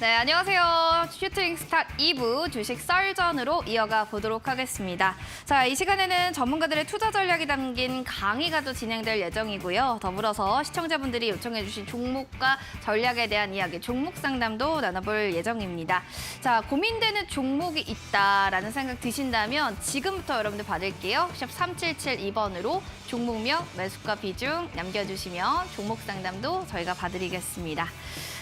네, 안녕하세요. 슈팅 스탁 2부 주식 썰전으로 이어가 보도록 하겠습니다. 자, 이 시간에는 전문가들의 투자 전략이 담긴 강의가 또 진행될 예정이고요. 더불어서 시청자분들이 요청해 주신 종목과 전략에 대한 이야기, 종목 상담도 나눠볼 예정입니다. 자, 고민되는 종목이 있다라는 생각 드신다면 지금부터 여러분들 받을게요. 샵 3772번으로 종목명, 매수가 비중 남겨주시면 종목 상담도 저희가 봐드리겠습니다.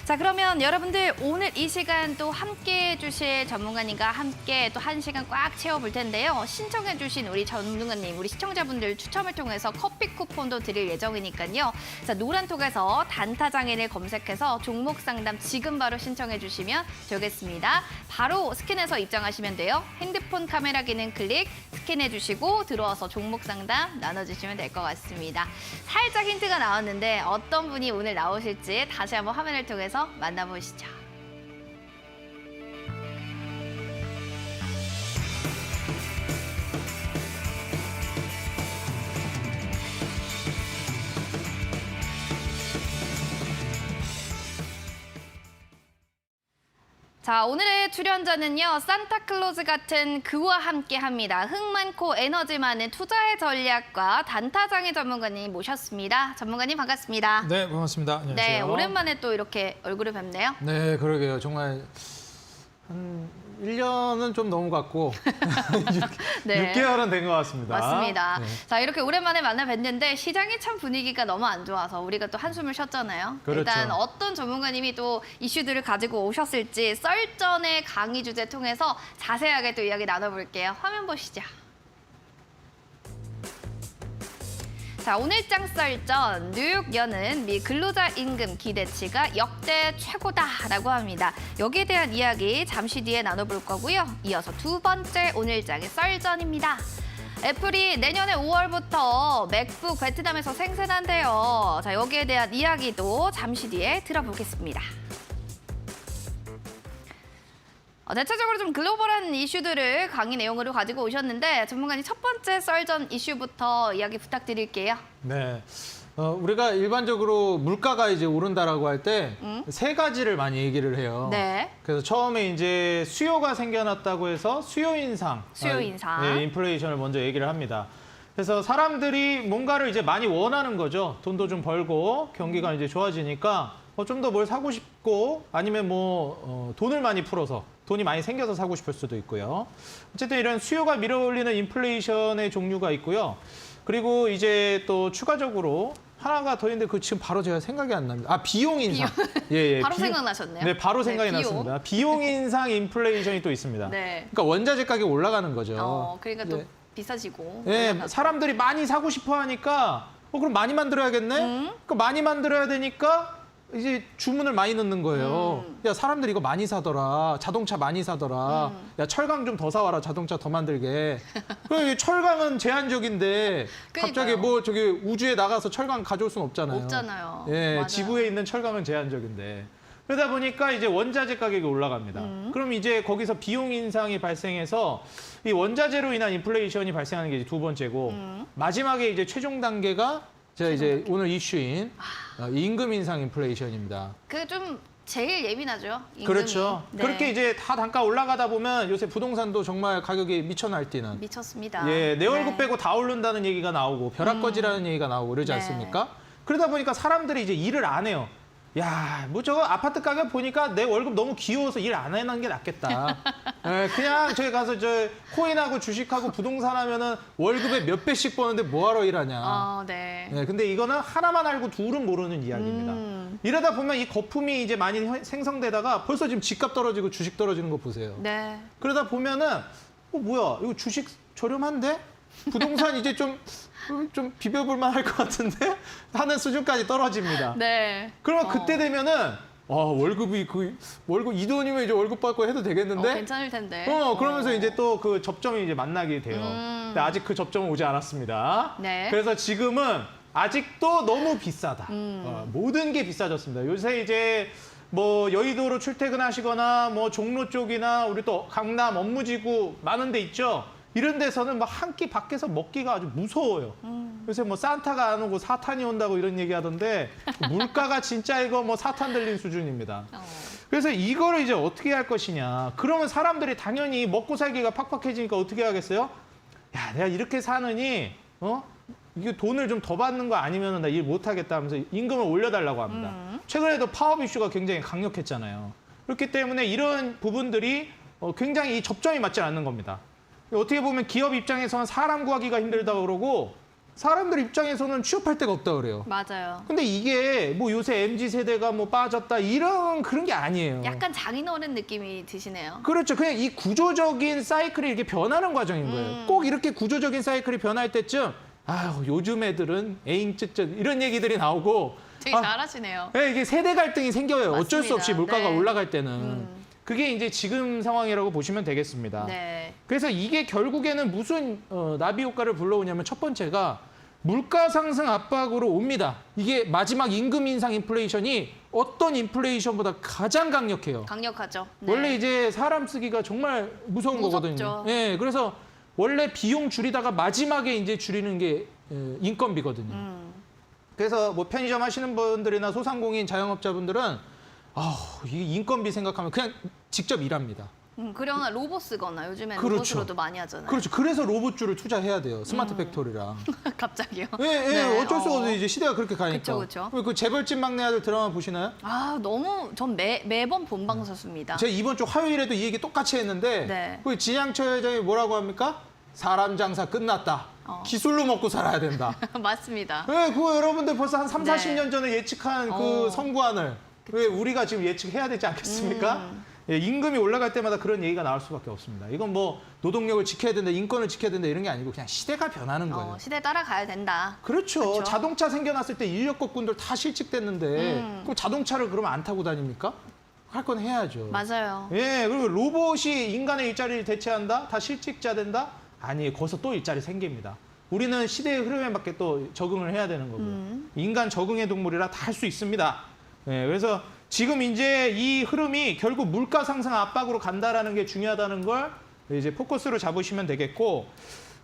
자, 그러면 여러분들 오늘 이 시간 또 함께해 주실 전문가님과 함께 또 1시간 꽉 채워볼 텐데요. 신청해 주신 우리 전문가님, 우리 시청자분들 추첨을 통해서 커피 쿠폰도 드릴 예정이니까요. 자, 노란톡에서 단타장인을 검색해서 종목 상담 지금 바로 신청해 주시면 되겠습니다. 바로 스캔해서 입장하시면 돼요. 핸드폰 카메라 기능 클릭, 스캔해 주시고 들어와서 종목 상담 나눠주시면 될 것 같습니다. 살짝 힌트가 나왔는데 어떤 분이 오늘 나오실지 다시 한번 화면을 통해서 만나보시죠. 자, 오늘의 출연자는요. 산타클로즈 같은 그와 함께합니다. 흥 많고 에너지 많은 투자의 전략과 단타장의 전문가님 모셨습니다. 전문가님 반갑습니다. 네, 반갑습니다. 안녕하세요. 네, 오랜만에 또 이렇게 얼굴을 뵙네요. 네, 그러게요. 정말 한 1년은 좀 넘은 것 같고 네. 6개월은 된 것 같습니다. 맞습니다. 네. 자, 이렇게 오랜만에 만나 뵀는데 시장이 참 분위기가 너무 안 좋아서 우리가 또 한숨을 쉬었잖아요. 그렇죠. 일단 어떤 전문가님이 또 이슈들을 가지고 오셨을지 썰전의 강의 주제 통해서 자세하게 또 이야기 나눠볼게요. 화면 보시죠. 자, 오늘장 썰전, 뉴욕 연은 미 근로자 임금 기대치가 역대 최고다라고 합니다. 여기에 대한 이야기 잠시 뒤에 나눠볼 거고요. 이어서 두 번째 오늘장의 썰전입니다. 애플이 내년에 5월부터 맥북 베트남에서 생산한대요. 자, 여기에 대한 이야기도 잠시 뒤에 들어보겠습니다. 대체적으로 좀 글로벌한 이슈들을 강의 내용으로 가지고 오셨는데 전문가님 첫 번째 썰전 이슈부터 이야기 부탁드릴게요. 네. 우리가 일반적으로 물가가 이제 오른다라고 할 때 세 가지를 많이 얘기를 해요. 네. 그래서 처음에 이제 수요가 생겨났다고 해서 수요 인상. 수요 인상. 네, 인플레이션을 먼저 얘기를 합니다. 그래서 사람들이 뭔가를 이제 많이 원하는 거죠. 돈도 좀 벌고 경기가 이제 좋아지니까 좀 더 뭘 사고 싶고 아니면 돈을 많이 풀어서 돈이 많이 생겨서 사고 싶을 수도 있고요. 어쨌든 이런 수요가 밀어올리는 인플레이션의 종류가 있고요. 그리고 이제 또 추가적으로 하나가 더 있는데 그 지금 바로 제가 생각이 안 납니다. 비용 인상. 예, 바로 생각나셨네요. 네, 바로 생각이 비용. 났습니다. 비용 인상 인플레이션이 또 있습니다. 네. 그러니까 원자재 가격이 올라가는 거죠. 그러니까 또 네. 비싸지고. 네, 올라가고. 사람들이 많이 사고 싶어 하니까 그럼 많이 만들어야겠네? 그러니까 많이 만들어야 되니까 이제 주문을 많이 넣는 거예요. 야, 사람들이 이거 많이 사더라. 자동차 많이 사더라. 야, 철강 좀 더 사와라. 자동차 더 만들게. 그럼 철강은 제한적인데 갑자기 그러니까요. 저기 우주에 나가서 철강 가져올 수는 없잖아요. 없잖아요. 예, 맞아요. 지구에 있는 철강은 제한적인데. 그러다 보니까 이제 원자재 가격이 올라갑니다. 그럼 이제 거기서 비용 인상이 발생해서 이 원자재로 인한 인플레이션이 발생하는 게 이제 두 번째고 마지막에 이제 최종 단계가 제가 이제 오늘 이슈인 임금 인상 인플레이션입니다. 그 좀 제일 예민하죠. 임금이. 그렇죠. 네. 그렇게 이제 다 단가 올라가다 보면 요새 부동산도 정말 가격이 미쳐 날뛰는. 미쳤습니다. 예, 내 월급 네. 빼고 다 오른다는 얘기가 나오고 벼락거지라는 얘기가 나오고 그러지 네. 않습니까? 그러다 보니까 사람들이 이제 일을 안 해요. 야, 저거 아파트 가격 보니까 내 월급 너무 귀여워서 일 안 하는 게 낫겠다. 예, 그냥 저기 가서 코인하고 주식하고 부동산 하면은 월급에 몇 배씩 버는데 뭐하러 일하냐. 네. 네, 근데 이거는 하나만 알고 둘은 모르는 이야기입니다. 이러다 보면 이 거품이 이제 많이 생성되다가 벌써 지금 집값 떨어지고 주식 떨어지는 거 보세요. 네. 그러다 보면은 뭐야, 이거 주식 저렴한데? 부동산 이제 좀 비벼볼만 할 것 같은데? 하는 수준까지 떨어집니다. 네. 그러면 그때 되면은 월급이 월급 이 돈이면 이제 월급 받고 해도 되겠는데? 괜찮을 텐데. 그러면서 이제 또 그 접점이 이제 만나게 돼요. 근데 아직 그 접점은 오지 않았습니다. 네. 그래서 지금은 아직도 너무 비싸다. 모든 게 비싸졌습니다. 요새 이제 여의도로 출퇴근하시거나 종로 쪽이나 우리 또 강남 업무지구 많은 데 있죠. 이런 데서는 막 한 끼 밖에서 먹기가 아주 무서워요. 요새 산타가 안 오고 사탄이 온다고 이런 얘기 하던데 물가가 진짜 이거 사탄 들린 수준입니다. 그래서 이거를 이제 어떻게 할 것이냐. 그러면 사람들이 당연히 먹고 살기가 팍팍해지니까 어떻게 하겠어요? 야, 내가 이렇게 사느니 이게 돈을 좀 더 받는 거 아니면 나 일 못하겠다 하면서 임금을 올려달라고 합니다. 최근에도 파업 이슈가 굉장히 강력했잖아요. 그렇기 때문에 이런 부분들이 굉장히 이 접점이 맞지 않는 겁니다. 어떻게 보면 기업 입장에서는 사람 구하기가 힘들다 그러고 사람들 입장에서는 취업할 데가 없다 그래요. 맞아요. 근데 이게 뭐 요새 MZ세대가 뭐 빠졌다 이런 그런 게 아니에요. 약간 장인어른 느낌이 드시네요. 그렇죠. 그냥 이 구조적인 사이클이 이렇게 변하는 과정인 거예요. 꼭 이렇게 구조적인 사이클이 변할 때쯤 아유, 요즘 애들은 에잉쯧쯧 이런 얘기들이 나오고 되게 잘하시네요. 네, 이게 세대 갈등이 생겨요. 어쩔 수 없이 맞습니다. 물가가 네. 올라갈 때는. 그게 이제 지금 상황이라고 보시면 되겠습니다. 네. 그래서 이게 결국에는 무슨 나비 효과를 불러오냐면 첫 번째가 물가 상승 압박으로 옵니다. 이게 마지막 임금 인상 인플레이션이 어떤 인플레이션보다 가장 강력해요. 강력하죠. 네. 원래 이제 사람 쓰기가 정말 무서운 무섭죠. 거거든요. 예, 그래서 원래 비용 줄이다가 마지막에 이제 줄이는 게 인건비거든요. 그래서 뭐 편의점 하시는 분들이나 소상공인 자영업자분들은 이 인건비 생각하면 그냥 직접 일합니다. 그러나 로봇 쓰거나 요즘에는 그렇죠. 로봇으로도 많이 하잖아요. 그렇죠. 그래서 로봇줄을 투자해야 돼요. 스마트 팩토리랑. 갑자기요. 예, 예, 네, 어쩔 수가 없어요. 이제 시대가 그렇게 가니까. 그쵸. 그 재벌집 막내 아들 드라마 보시나요? 아, 너무 전 매번 본방사수입니다. 제가 이번 주 화요일에도 이 얘기 똑같이 했는데 네. 그 진양철 회장이 뭐라고 합니까? 사람 장사 끝났다. 기술로 먹고 살아야 된다. 맞습니다. 네, 그거 여러분들 벌써 한 3, 네. 40년 전에 예측한 그 선구안을 왜 우리가 지금 예측해야 되지 않겠습니까? 예, 임금이 올라갈 때마다 그런 얘기가 나올 수밖에 없습니다. 이건 뭐 노동력을 지켜야 된다, 인권을 지켜야 된다 이런 게 아니고 그냥 시대가 변하는 거예요. 시대에 따라가야 된다. 그렇죠. 그렇죠. 자동차 생겨났을 때 인력거꾼들 다 실직됐는데 그럼 자동차를 그러면 안 타고 다닙니까? 할 건 해야죠. 맞아요. 예, 그리고 로봇이 인간의 일자리를 대체한다? 다 실직자 된다? 아니에요. 거기서 또 일자리 생깁니다. 우리는 시대의 흐름에 맞게 또 적응을 해야 되는 거고요. 인간 적응의 동물이라 다 할 수 있습니다. 예, 그래서 지금 이제 이 흐름이 결국 물가 상승 압박으로 간다라는 게 중요하다는 걸 이제 포커스로 잡으시면 되겠고,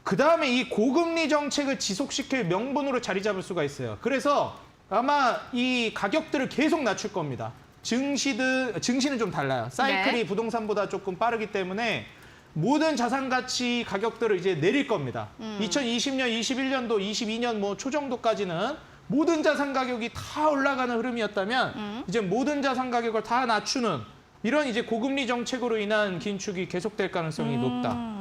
그 다음에 이 고금리 정책을 지속시킬 명분으로 자리 잡을 수가 있어요. 그래서 아마 이 가격들을 계속 낮출 겁니다. 증시는 좀 달라요. 사이클이 네. 부동산보다 조금 빠르기 때문에 모든 자산 가치 가격들을 이제 내릴 겁니다. 2020년, 21년도, 22년 뭐 초 정도까지는 모든 자산 가격이 다 올라가는 흐름이었다면 이제 모든 자산 가격을 다 낮추는 이런 이제 고금리 정책으로 인한 긴축이 계속될 가능성이 높다.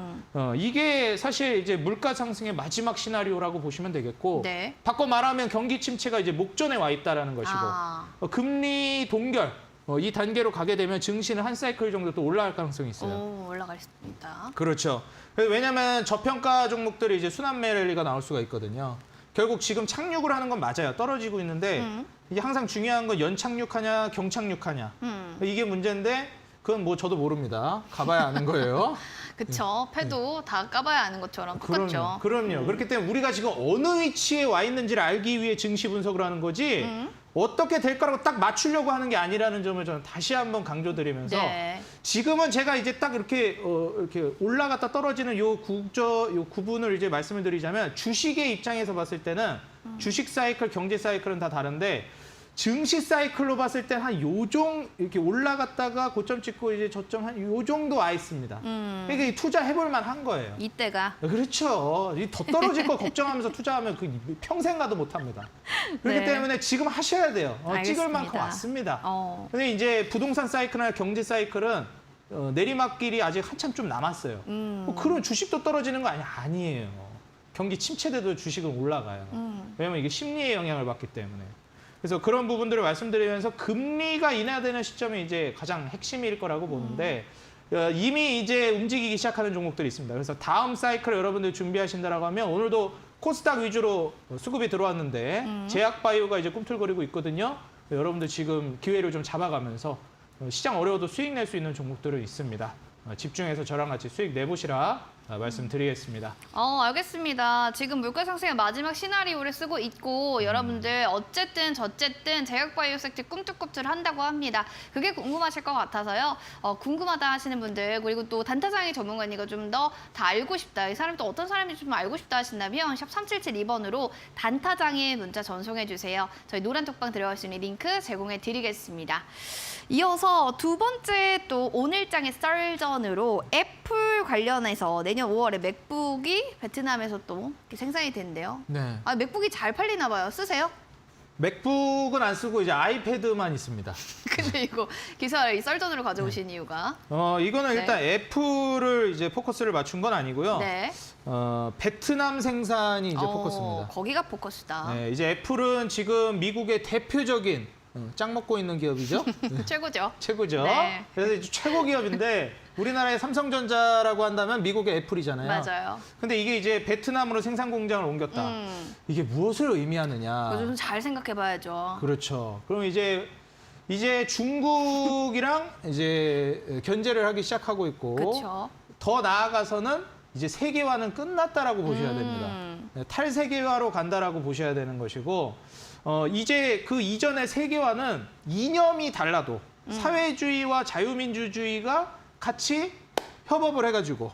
이게 사실 이제 물가 상승의 마지막 시나리오라고 보시면 되겠고, 네. 바꿔 말하면 경기 침체가 이제 목전에 와 있다라는 것이고, 금리 동결 이 단계로 가게 되면 증시는 한 사이클 정도 또 올라갈 가능성이 있어요. 올라갈 수 있다. 그렇죠. 왜냐하면 저평가 종목들이 이제 순환매 랠리가 나올 수가 있거든요. 결국 지금 착륙을 하는 건 맞아요. 떨어지고 있는데 이게 항상 중요한 건 연착륙하냐 경착륙하냐 이게 문제인데 그건 뭐 저도 모릅니다. 가봐야 아는 거예요. 그쵸. 패도 다 까봐야 아는 것처럼 똑같죠. 그럼요. 그렇기 때문에 우리가 지금 어느 위치에 와 있는지를 알기 위해 증시 분석을 하는 거지 어떻게 될 거라고 딱 맞추려고 하는 게 아니라는 점을 저는 다시 한번 강조드리면서 네. 지금은 제가 이제 딱 이렇게 올라갔다 떨어지는 요 구분을 이제 말씀을 드리자면 주식의 입장에서 봤을 때는 주식 사이클, 경제 사이클은 다 다른데 증시 사이클로 봤을 때 한 이렇게 올라갔다가 고점 찍고 이제 저점 한 요 정도 와 있습니다. 그러니까 투자해볼 만한 거예요. 이때가. 그렇죠. 더 떨어질 거 걱정하면서 투자하면 그 평생 가도 못 합니다. 그렇기 네. 때문에 지금 하셔야 돼요. 찍을 알겠습니다. 만큼 왔습니다. 근데 근데 이제 부동산 사이클이나 경제 사이클은 내리막길이 아직 한참 좀 남았어요. 그럼 주식도 떨어지는 거 아니에요. 경기 침체돼도 주식은 올라가요. 왜냐면 이게 심리의 영향을 받기 때문에. 그래서 그런 부분들을 말씀드리면서 금리가 인하되는 시점이 이제 가장 핵심일 거라고 보는데 이미 이제 움직이기 시작하는 종목들이 있습니다. 그래서 다음 사이클 여러분들 준비하신다라고 하면 오늘도 코스닥 위주로 수급이 들어왔는데 제약바이오가 이제 꿈틀거리고 있거든요. 여러분들 지금 기회를 좀 잡아가면서 시장 어려워도 수익 낼 수 있는 종목들은 있습니다. 집중해서 저랑 같이 수익 내보시라 말씀드리겠습니다. 알겠습니다. 지금 물가 상승의 마지막 시나리오를 쓰고 있고 여러분들 어쨌든 저쨌든 제약바이오 섹터 꿈틀꿈틀 한다고 합니다. 그게 궁금하실 것 같아서요. 궁금하다 하시는 분들 그리고 또 단타장의 전문가님과 좀 더 다 알고 싶다. 이 사람 또 어떤 사람인지 좀 알고 싶다 하신다면 샵 3772번으로 단타장의 문자 전송해 주세요. 저희 노란 톡방 들어갈 수 있는 링크 제공해 드리겠습니다. 이어서 두 번째 또 오늘장의 썰전으로 애플 관련해서 내년 5월에 맥북이 베트남에서 또 이렇게 생산이 된대요. 네. 아, 맥북이 잘 팔리나 봐요. 쓰세요? 맥북은 안 쓰고 이제 아이패드만 있습니다. 근데 이거 기사를 이 썰전으로 가져오신 이유가? 이거는 네. 일단 애플을 이제 포커스를 맞춘 건 아니고요. 네. 베트남 생산이 이제 포커스입니다. 거기가 포커스다. 네, 이제 애플은 지금 미국의 대표적인 짱 먹고 있는 기업이죠. 최고죠. 최고죠. 네. 그래서 이제 최고 기업인데 우리나라의 삼성전자라고 한다면 미국의 애플이잖아요. 맞아요. 근데 이게 이제 베트남으로 생산 공장을 옮겼다. 이게 무엇을 의미하느냐? 그거 좀 잘 생각해봐야죠. 그렇죠. 그럼 이제 중국이랑 이제 견제를 하기 시작하고 있고 그렇죠. 더 나아가서는 이제 세계화는 끝났다라고 보셔야 됩니다. 네, 탈세계화로 간다라고 보셔야 되는 것이고 이제 그 이전의 세계화는 이념이 달라도 사회주의와 자유민주주의가 같이 협업을 해가지고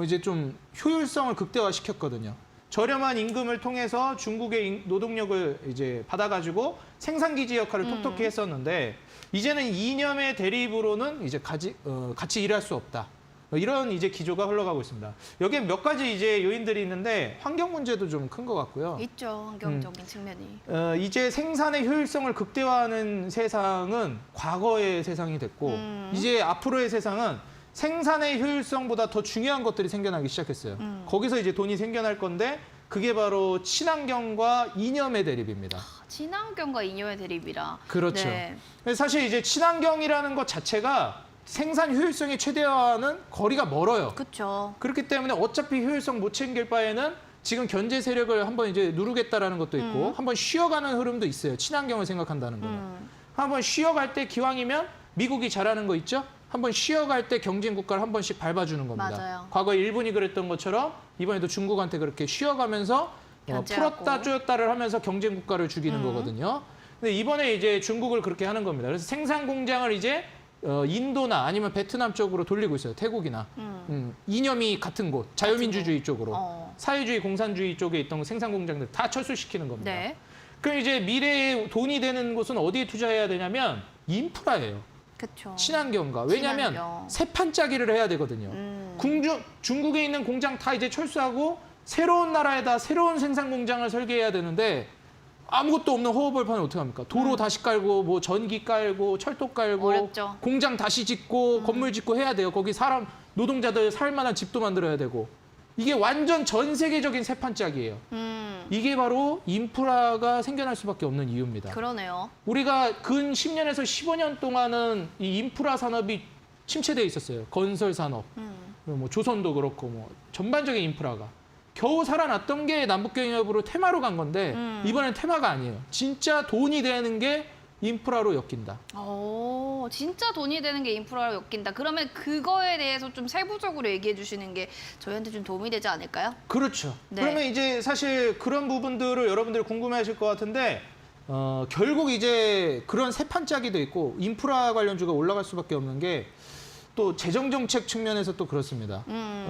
이제 좀 효율성을 극대화시켰거든요. 저렴한 임금을 통해서 중국의 노동력을 이제 받아가지고 생산기지 역할을 톡톡히 했었는데 이제는 이념의 대립으로는 이제 같이 일할 수 없다. 이런 이제 기조가 흘러가고 있습니다. 여기에 몇 가지 이제 요인들이 있는데 환경 문제도 좀 큰 것 같고요. 있죠. 환경적인 측면이. 이제 생산의 효율성을 극대화하는 세상은 과거의 세상이 됐고 이제 앞으로의 세상은 생산의 효율성보다 더 중요한 것들이 생겨나기 시작했어요. 거기서 이제 돈이 생겨날 건데 그게 바로 친환경과 이념의 대립입니다. 친환경과 이념의 대립이라. 그렇죠. 네. 사실 이제 친환경이라는 것 자체가 생산 효율성의 최대화는 거리가 멀어요. 그렇죠. 그렇기 때문에 어차피 효율성 못 챙길 바에는 지금 견제 세력을 한번 이제 누르겠다라는 것도 있고 한번 쉬어가는 흐름도 있어요. 친환경을 생각한다는 거는. 한번 쉬어갈 때 기왕이면 미국이 잘하는 거 있죠? 한번 쉬어갈 때 경쟁 국가를 한 번씩 밟아주는 겁니다. 맞아요. 과거에 일본이 그랬던 것처럼 이번에도 중국한테 그렇게 쉬어가면서 견제하고. 풀었다 쪼였다를 하면서 경쟁 국가를 죽이는 거거든요. 근데 이번에 이제 중국을 그렇게 하는 겁니다. 그래서 생산 공장을 이제 인도나 아니면 베트남 쪽으로 돌리고 있어요. 태국이나. 이념이 같은 곳, 자유민주주의 쪽으로. 사회주의, 공산주의 쪽에 있던 생산 공장들 다 철수시키는 겁니다. 네. 그럼 이제 미래에 돈이 되는 곳은 어디에 투자해야 되냐면 인프라예요. 그렇죠. 친환경과. 왜냐하면 친환경. 세판짜기를 해야 되거든요. 중국에 있는 공장 다 이제 철수하고 새로운 나라에다 새로운 생산 공장을 설계해야 되는데 아무것도 없는 허허벌판을 어떻게 합니까? 도로 다시 깔고 뭐 전기 깔고 철도 깔고 어렵죠. 공장 다시 짓고 건물 짓고 해야 돼요. 거기 사람 노동자들 살 만한 집도 만들어야 되고 이게 완전 전 세계적인 세판짜기예요. 이게 바로 인프라가 생겨날 수밖에 없는 이유입니다. 그러네요. 우리가 근 10년에서 15년 동안은 이 인프라 산업이 침체돼 있었어요. 건설 산업, 뭐 조선도 그렇고 뭐 전반적인 인프라가 겨우 살아났던 게 남북경협으로 테마로 간 건데 이번엔 테마가 아니에요. 진짜 돈이 되는 게 인프라로 엮인다. 오, 진짜 돈이 되는 게 인프라로 엮인다. 그러면 그거에 대해서 좀 세부적으로 얘기해 주시는 게 저희한테 좀 도움이 되지 않을까요? 그렇죠. 네. 그러면 이제 사실 그런 부분들을 여러분들이 궁금해하실 것 같은데 결국 이제 그런 세판짜기도 있고 인프라 관련주가 올라갈 수밖에 없는 게 또 재정 정책 측면에서 또 그렇습니다.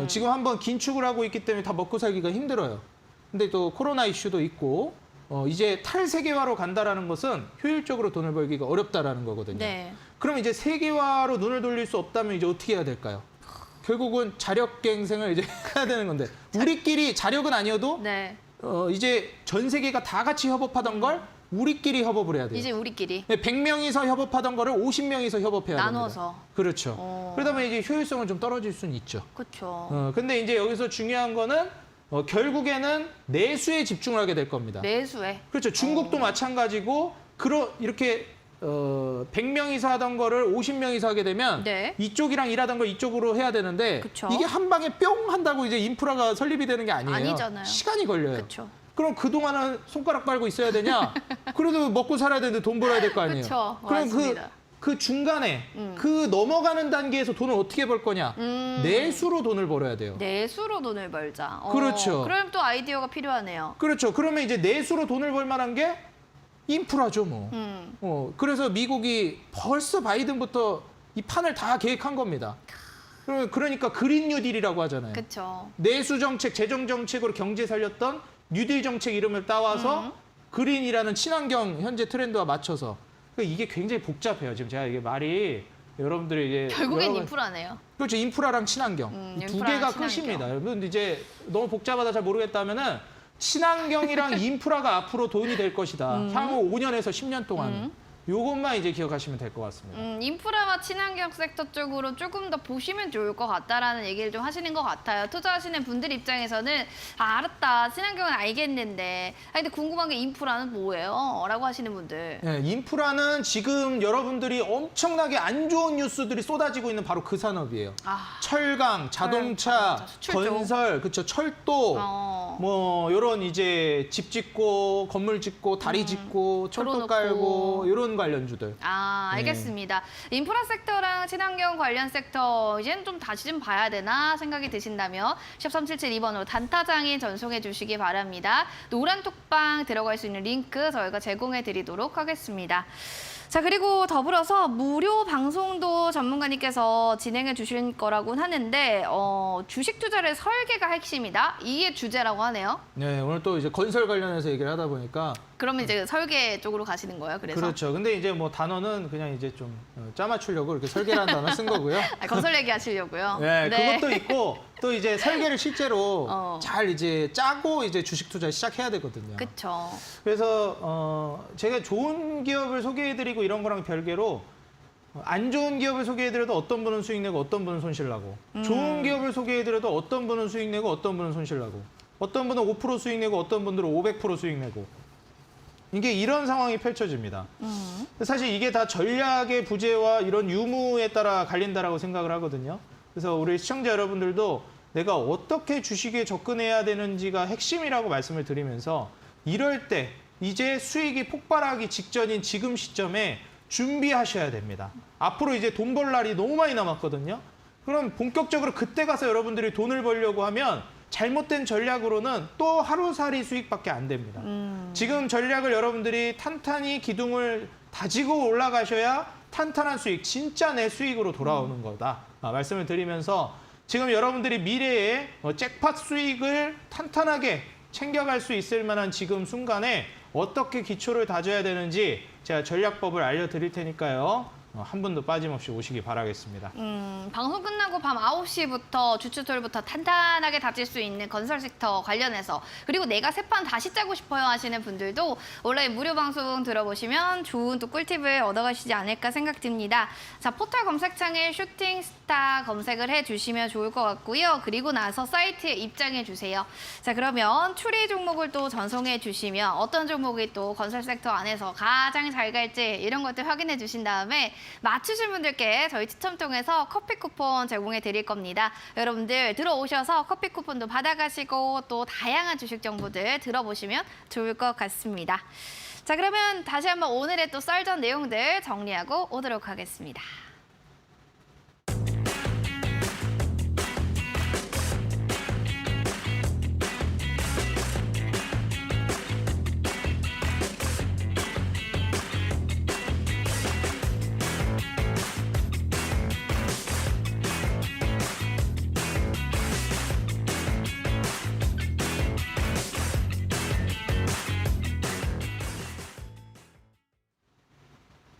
지금 한번 긴축을 하고 있기 때문에 다 먹고 살기가 힘들어요. 근데 또 코로나 이슈도 있고 이제 탈세계화로 간다라는 것은 효율적으로 돈을 벌기가 어렵다라는 거거든요. 네. 그럼 이제 세계화로 눈을 돌릴 수 없다면 이제 어떻게 해야 될까요? 결국은 자력갱생을 이제 해야 되는 건데 우리끼리 자력은 아니어도 네. 이제 전 세계가 다 같이 협업하던 걸 우리끼리 협업을 해야 돼요. 이제 우리끼리 100명이서 협업하던 거를 50명이서 협업해야 나눠서. 됩니다. 그렇죠. 그러다 보면 이제 효율성은 좀 떨어질 수는 있죠. 그렇죠. 근데 이제 여기서 중요한 거는 결국에는 내수에 집중을 하게 될 겁니다. 내수에. 그렇죠. 중국도 마찬가지고 이렇게 100명이서 하던 거를 50명이서 하게 되면 네. 이쪽이랑 일하던 걸 이쪽으로 해야 되는데 그쵸. 이게 한 방에 뿅 한다고 이제 인프라가 설립이 되는 게 아니에요. 아니잖아요. 시간이 걸려요. 그렇죠. 그럼 그동안은 손가락 빨고 있어야 되냐? 그래도 먹고 살아야 되는데 돈 벌어야 될 거 아니에요. 그쵸. 그럼 맞습니다. 그 중간에 그 넘어가는 단계에서 돈을 어떻게 벌 거냐? 내수로 돈을 벌어야 돼요. 내수로 돈을 벌자. 그렇죠. 그럼 또 아이디어가 필요하네요. 그렇죠. 그러면 이제 내수로 돈을 벌 만한 게 인프라죠, 뭐. 그래서 미국이 벌써 바이든부터 이 판을 다 계획한 겁니다. 그러니까 그린 뉴딜이라고 하잖아요. 그렇죠. 내수 정책, 재정 정책으로 경제 살렸던 뉴딜 정책 이름을 따와서 그린이라는 친환경 현재 트렌드와 맞춰서 그러니까 이게 굉장히 복잡해요. 지금 제가 이게 말이 여러분들이 이제 결국엔 여러- 인프라네요. 그렇죠. 인프라랑 친환경. 이 두 인프라랑 개가 친환경. 끝입니다. 여러분 이제 너무 복잡하다 잘 모르겠다면은 친환경이랑 인프라가 앞으로 도움이 될 것이다. 향후 5년에서 10년 동안. 요것만 이제 기억하시면 될 것 같습니다. 인프라와 친환경 섹터 쪽으로 조금 더 보시면 좋을 것 같다라는 얘기를 좀 하시는 것 같아요. 투자하시는 분들 입장에서는 알았다. 친환경은 알겠는데 근데 궁금한 게 인프라는 뭐예요? 라고 하시는 분들. 네, 인프라는 지금 여러분들이 엄청나게 안 좋은 뉴스들이 쏟아지고 있는 바로 그 산업이에요. 철강, 자동차, 수출 쪽. 건설, 그렇죠. 철도, 어. 뭐 이런 이제 집 짓고 건물 짓고 다리 짓고 철도 도로 깔고 놓고. 이런 관련주들. 알겠습니다. 인프라 섹터랑 친환경 관련 섹터 이제는 좀 다시 좀 봐야 되나 생각이 드신다면 샵 3772번으로 단타장인 전송해 주시기 바랍니다. 노란 톡방 들어갈 수 있는 링크 저희가 제공해 드리도록 하겠습니다. 자, 그리고 더불어서 무료 방송도 전문가님께서 진행해 주실 거라고는 하는데 주식 투자를 설계가 핵심이다. 이게 주제라고 하네요. 네, 오늘 또 이제 건설 관련해서 얘기를 하다 보니까 그러면 이제 설계 쪽으로 가시는 거예요. 그래서 그렇죠. 근데 이제 뭐 단어는 그냥 이제 좀 짜맞추려고 이렇게 설계라는 단어 쓴 거고요. 건설 얘기 하시려고요. 네, 그것도 있고 또 이제 설계를 실제로 잘 이제 짜고 이제 주식 투자 시작해야 되거든요. 그렇죠. 그래서 제가 좋은 기업을 소개해드리고 이런 거랑 별개로 안 좋은 기업을 소개해드려도 어떤 분은 수익 내고 어떤 분은 손실 나고 좋은 기업을 소개해드려도 어떤 분은 수익 내고 어떤 분은 손실 나고 어떤 분은 5% 수익 내고 어떤 분들은 500% 수익 내고 이게 이런 상황이 펼쳐집니다. 사실 이게 다 전략의 부재와 이런 유무에 따라 갈린다라고 생각을 하거든요. 그래서 우리 시청자 여러분들도 내가 어떻게 주식에 접근해야 되는지가 핵심이라고 말씀을 드리면서 이럴 때 이제 수익이 폭발하기 직전인 지금 시점에 준비하셔야 됩니다. 앞으로 이제 돈 벌 날이 너무 많이 남았거든요. 그럼 본격적으로 그때 가서 여러분들이 돈을 벌려고 하면 잘못된 전략으로는 또 하루살이 수익밖에 안 됩니다. 지금 전략을 여러분들이 탄탄히 기둥을 다지고 올라가셔야 탄탄한 수익, 진짜 내 수익으로 돌아오는 거다. 말씀을 드리면서 지금 여러분들이 미래에 잭팟 수익을 탄탄하게 챙겨갈 수 있을 만한 지금 순간에 어떻게 기초를 다져야 되는지 제가 전략법을 알려드릴 테니까요. 한 분도 빠짐없이 오시기 바라겠습니다. 방송 끝나고 밤 9시부터 주초철부터 탄탄하게 다질 수 있는 건설 섹터 관련해서 그리고 내가 새 판 다시 짜고 싶어요 하시는 분들도 온라인 무료 방송 들어보시면 좋은 또 꿀팁을 얻어가시지 않을까 생각됩니다. 자, 포털 검색창에 슈팅스타 검색을 해주시면 좋을 것 같고요. 그리고 나서 사이트에 입장해 주세요. 자, 그러면 추리 종목을 또 전송해 주시면 어떤 종목이 또 건설 섹터 안에서 가장 잘 갈지 이런 것들 확인해 주신 다음에 맞추신 분들께 저희 추첨 통해서 커피 쿠폰 제공해 드릴 겁니다. 여러분들 들어오셔서 커피 쿠폰도 받아가시고 또 다양한 주식 정보들 들어보시면 좋을 것 같습니다. 자, 그러면 다시 한번 오늘의 또 썰전 내용들 정리하고 오도록 하겠습니다.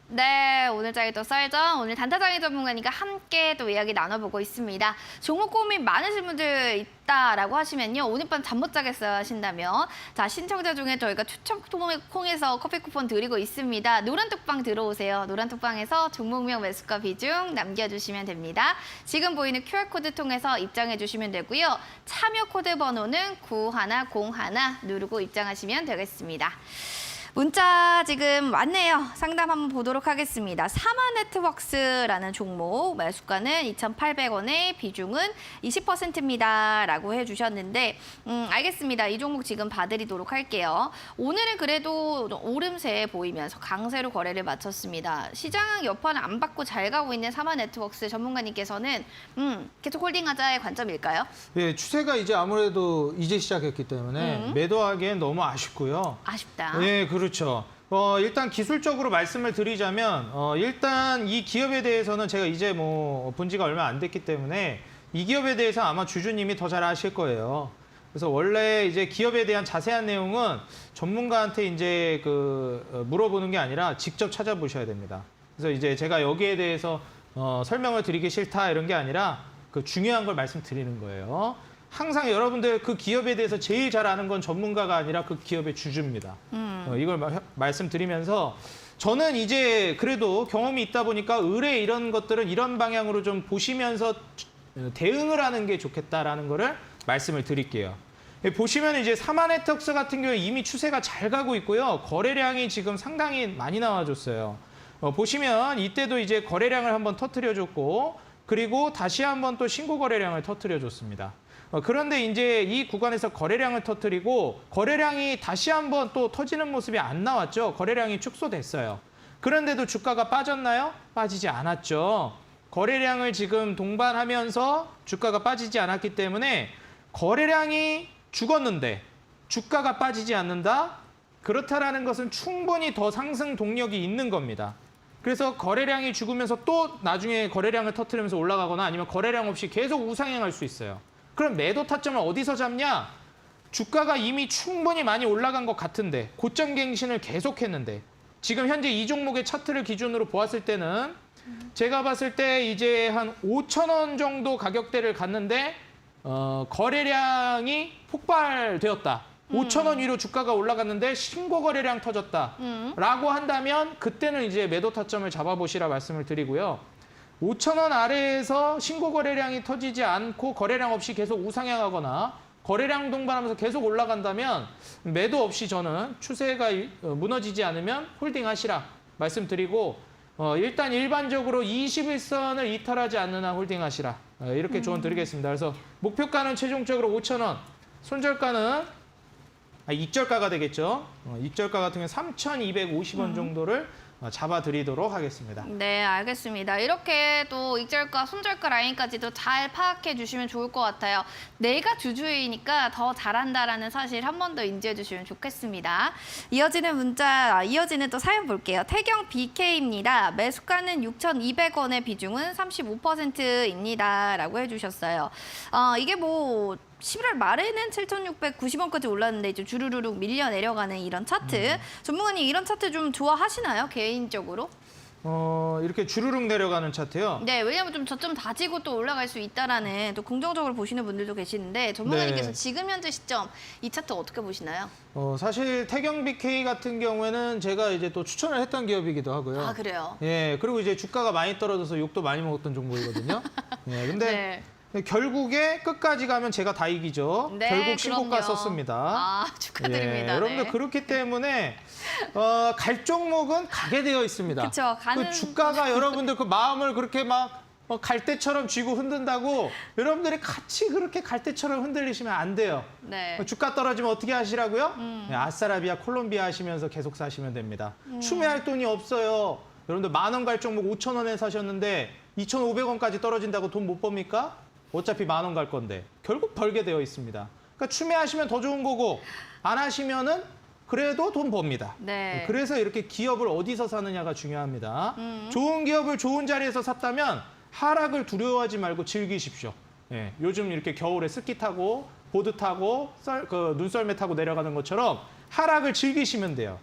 네, 오늘 저희 또 썰전, 오늘 단타장의 전문가니까 함께 또 이야기 나눠보고 있습니다. 종목 고민 많으신 분들 있다라고 하시면요. 오늘 밤 잠 못 자겠어요 하신다면 자, 신청자 중에 저희가 추첨 통해서 커피 쿠폰 드리고 있습니다. 노란톡방 들어오세요. 노란톡방에서 종목명 매수가 비중 남겨주시면 됩니다. 지금 보이는 QR코드 통해서 입장해 주시면 되고요. 참여 코드 번호는 9101 누르고 입장하시면 되겠습니다. 문자 지금 왔네요. 상담 한번 보도록 하겠습니다. 사마네트웍스라는 종목 매수가는 2,800원에 비중은 20%입니다. 라고 해주셨는데 알겠습니다. 이 종목 지금 봐드리도록 할게요. 오늘은 그래도 오름세 보이면서 강세로 거래를 마쳤습니다. 시장 여파는 안 받고 잘 가고 있는 사마네트웍스 전문가님께서는 계속 홀딩하자의 관점일까요? 네, 추세가 이제 아무래도 이제 시작했기 때문에 매도하기엔 너무 아쉽고요. 아쉽다. 네, 그렇죠. 일단 기술적으로 말씀을 드리자면 일단 이 기업에 대해서는 제가 이제 뭐 본 지가 얼마 안 됐기 때문에 이 기업에 대해서 아마 주주님이 더 잘 아실 거예요. 그래서 원래 이제 기업에 대한 자세한 내용은 전문가한테 이제 물어보는 게 아니라 직접 찾아보셔야 됩니다. 그래서 이제 제가 여기에 대해서 설명을 드리기 싫다 이런 게 아니라 그 중요한 걸 말씀드리는 거예요. 항상 여러분들 그 기업에 대해서 제일 잘 아는 건 전문가가 아니라 그 기업의 주주입니다. 이걸 말씀드리면서 저는 이제 그래도 경험이 있다 보니까 의뢰 이런 것들은 이런 방향으로 좀 보시면서 대응을 하는 게 좋겠다라는 거를 말씀을 드릴게요. 보시면 이제 사마네트웍스 같은 경우에 이미 추세가 잘 가고 있고요. 거래량이 지금 상당히 많이 나와줬어요. 보시면 이때도 이제 거래량을 한번 터뜨려줬고 그리고 다시 한번 또 신고 거래량을 터뜨려줬습니다. 그런데 이제 이 구간에서 거래량을 터뜨리고 거래량이 다시 한번 또 터지는 모습이 안 나왔죠. 거래량이 축소됐어요. 그런데도 주가가 빠졌나요? 빠지지 않았죠. 거래량을 지금 동반하면서 주가가 빠지지 않았기 때문에 거래량이 죽었는데 주가가 빠지지 않는다? 그렇다라는 것은 충분히 더 상승 동력이 있는 겁니다. 그래서 거래량이 죽으면서 또 나중에 거래량을 터뜨리면서 올라가거나 아니면 거래량 없이 계속 우상향할 수 있어요. 그럼 매도 타점을 어디서 잡냐? 주가가 이미 충분히 많이 올라간 것 같은데 고점 갱신을 계속했는데 지금 현재 이 종목의 차트를 기준으로 보았을 때는 제가 봤을 때 이제 한 5,000원 정도 가격대를 갔는데 거래량이 폭발되었다. 5,000원 위로 주가가 올라갔는데 신고 거래량 터졌다라고 한다면 그때는 이제 매도 타점을 잡아보시라 말씀을 드리고요. 5,000원 아래에서 신고 거래량이 터지지 않고 거래량 없이 계속 우상향하거나 거래량 동반하면서 계속 올라간다면 매도 없이 저는 추세가 무너지지 않으면 홀딩하시라 말씀드리고 일단 일반적으로 21선을 이탈하지 않는 한 홀딩하시라 이렇게 조언 드리겠습니다. 그래서 목표가는 최종적으로 5,000원, 손절가는 익절가가 되겠죠. 익절가 같은 경우는 3,250원 정도를 잡아드리도록 하겠습니다. 네, 알겠습니다. 이렇게 또 익절가, 손절가 라인까지도 잘 파악해 주시면 좋을 것 같아요. 내가 주주이니까 더 잘한다라는 사실 한 번 더 인지해 주시면 좋겠습니다. 이어지는 또 사연 볼게요. 태경 BK입니다. 매수가는 6,200원의 비중은 35%입니다. 라고 해주셨어요. 이게 뭐 11월 말에는 7,690원까지 올랐는데 이제 주르르륵 밀려 내려가는 이런 차트. 전문가님 이런 차트 좀 좋아하시나요? 개인적으로? 이렇게 주르륵 내려가는 차트요? 네, 왜냐하면 좀 저점 다지고 또 올라갈 수 있다라는 또 긍정적으로 보시는 분들도 계시는데 전문가님께서 네. 지금 현재 시점 이 차트 어떻게 보시나요? 사실 태경 BK 같은 경우에는 제가 이제 또 추천을 했던 기업이기도 하고요. 아, 그래요? 예, 그리고 이제 주가가 많이 떨어져서 욕도 많이 먹었던 종목이거든요. 예, 근데 결국에 끝까지 가면 제가 다 이기죠. 네, 결국 신고가 그럼요. 썼습니다. 아, 축하드립니다. 예, 여러분들 네. 그렇기 때문에 갈 종목은 가게 되어 있습니다. 그쵸, 가는 그 주가가 여러분들 그 마음을 그렇게 막 갈대처럼 쥐고 흔든다고 여러분들이 같이 그렇게 갈대처럼 흔들리시면 안 돼요. 네. 주가 떨어지면 어떻게 하시라고요? 네, 아싸라비아, 콜롬비아 하시면서 계속 사시면 됩니다. 추매할 돈이 없어요. 여러분들 10,000원 갈 종목 5,000원에 사셨는데 2,500원까지 떨어진다고 돈 못 법니까? 어차피 10,000원 갈 건데 결국 벌게 되어 있습니다. 그러니까 추매하시면 더 좋은 거고 안 하시면은 그래도 돈 법니다. 네. 그래서 이렇게 기업을 어디서 사느냐가 중요합니다. 좋은 기업을 좋은 자리에서 샀다면 하락을 두려워하지 말고 즐기십시오. 예, 요즘 이렇게 겨울에 스키 타고 보드 타고 눈썰매 타고 내려가는 것처럼 하락을 즐기시면 돼요.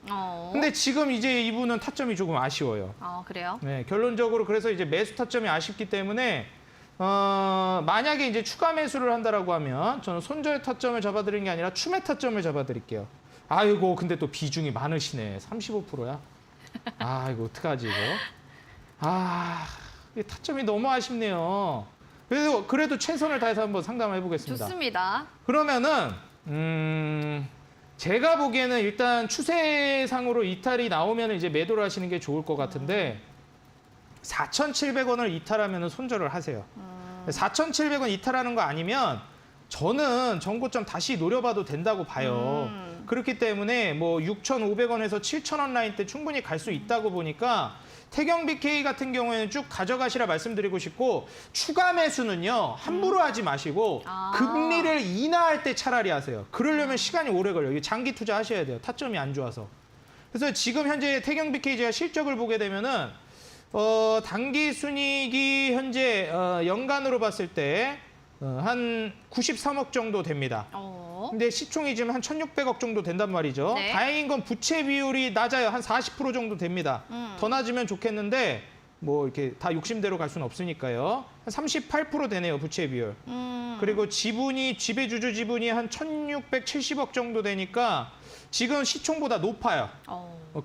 근데 지금 이제 이분은 타점이 조금 아쉬워요. 그래요? 네, 결론적으로 그래서 이제 매수 타점이 아쉽기 때문에 만약에 이제 추가 매수를 한다라고 하면 저는 손절 타점을 잡아드리는 게 아니라 추매 타점을 잡아드릴게요. 아이고, 근데 또 비중이 많으시네. 35%야. 아, 이거 어떡하지, 이거? 이 타점이 너무 아쉽네요. 그래도 최선을 다해서 한번 상담을 해보겠습니다. 좋습니다. 그러면은, 제가 보기에는 일단 추세상으로 이탈이 나오면 이제 매도를 하시는 게 좋을 것 같은데, 4,700원을 이탈하면 손절을 하세요. 4,700원 이탈하는 거 아니면 저는 전고점 다시 노려봐도 된다고 봐요. 그렇기 때문에 뭐 6,500원에서 7,000원 라인 때 충분히 갈 수 있다고 보니까 태경 BK 같은 경우에는 쭉 가져가시라 말씀드리고 싶고 추가 매수는요 함부로 하지 마시고 금리를 인하할 때 차라리 하세요. 그러려면 시간이 오래 걸려요. 장기 투자 하셔야 돼요. 타점이 안 좋아서. 그래서 지금 현재 태경 BK 제가 실적을 보게 되면은 단기 순이익이 현재 연간으로 봤을 때 한 93억 정도 됩니다. 근데 시총이 지금 한 1,600억 정도 된단 말이죠. 네. 다행인 건 부채 비율이 낮아요. 한 40% 정도 됩니다. 더 낮으면 좋겠는데 뭐 이렇게 다 욕심대로 갈 수는 없으니까요. 한 38% 되네요, 부채 비율. 그리고 지배 주주 지분이 한 1,670억 정도 되니까 지금 시총보다 높아요.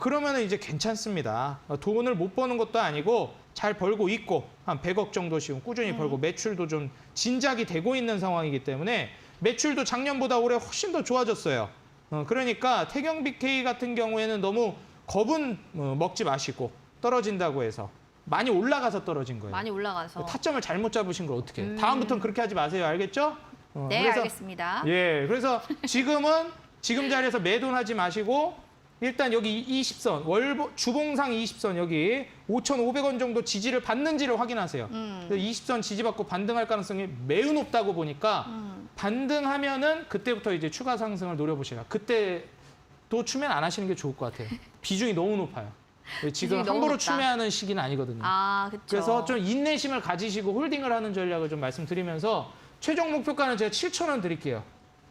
그러면 이제 괜찮습니다. 돈을 못 버는 것도 아니고 잘 벌고 있고 한 100억 정도씩 꾸준히 벌고 매출도 좀 진작이 되고 있는 상황이기 때문에 매출도 작년보다 올해 훨씬 더 좋아졌어요. 그러니까 태경 BK 같은 경우에는 너무 겁은 먹지 마시고 떨어진다고 해서 많이 올라가서 떨어진 거예요. 많이 올라가서. 타점을 잘못 잡으신 걸 어떻게 해. 다음부터는 그렇게 하지 마세요. 알겠죠? 네, 그래서, 알겠습니다. 예, 그래서 지금 자리에서 매도하지 마시고 일단 여기 20선, 주봉상 20선 여기 5,500원 정도 지지를 받는지를 확인하세요. 20선 지지받고 반등할 가능성이 매우 높다고 보니까 반등하면은 그때부터 이제 추가 상승을 노려보시라. 그때 또 추면 안 하시는 게 좋을 것 같아요. 비중이 너무 높아요. 지금 너무 함부로 높다. 추매하는 시기는 아니거든요. 그렇죠. 그래서 좀 인내심을 가지시고 홀딩을 하는 전략을 좀 말씀드리면서 최종 목표가는 제가 7,000원 드릴게요.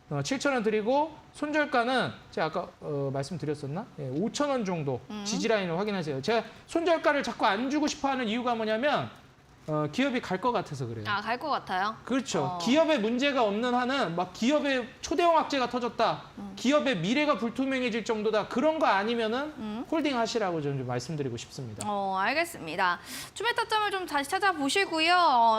7,000원 드리고 손절가는 제가 아까 말씀드렸었나? 5,000원 정도 지지 라인을 확인하세요. 제가 손절가를 자꾸 안 주고 싶어하는 이유가 뭐냐면 기업이 갈 것 같아서 그래요. 갈 것 같아요? 그렇죠. 기업에 문제가 없는 한은 막 기업에 초대형 악재가 터졌다. 기업의 미래가 불투명해질 정도다. 그런 거 아니면은 홀딩 하시라고 좀 말씀드리고 싶습니다. 알겠습니다. 추매 타점을 좀 다시 찾아보시고요.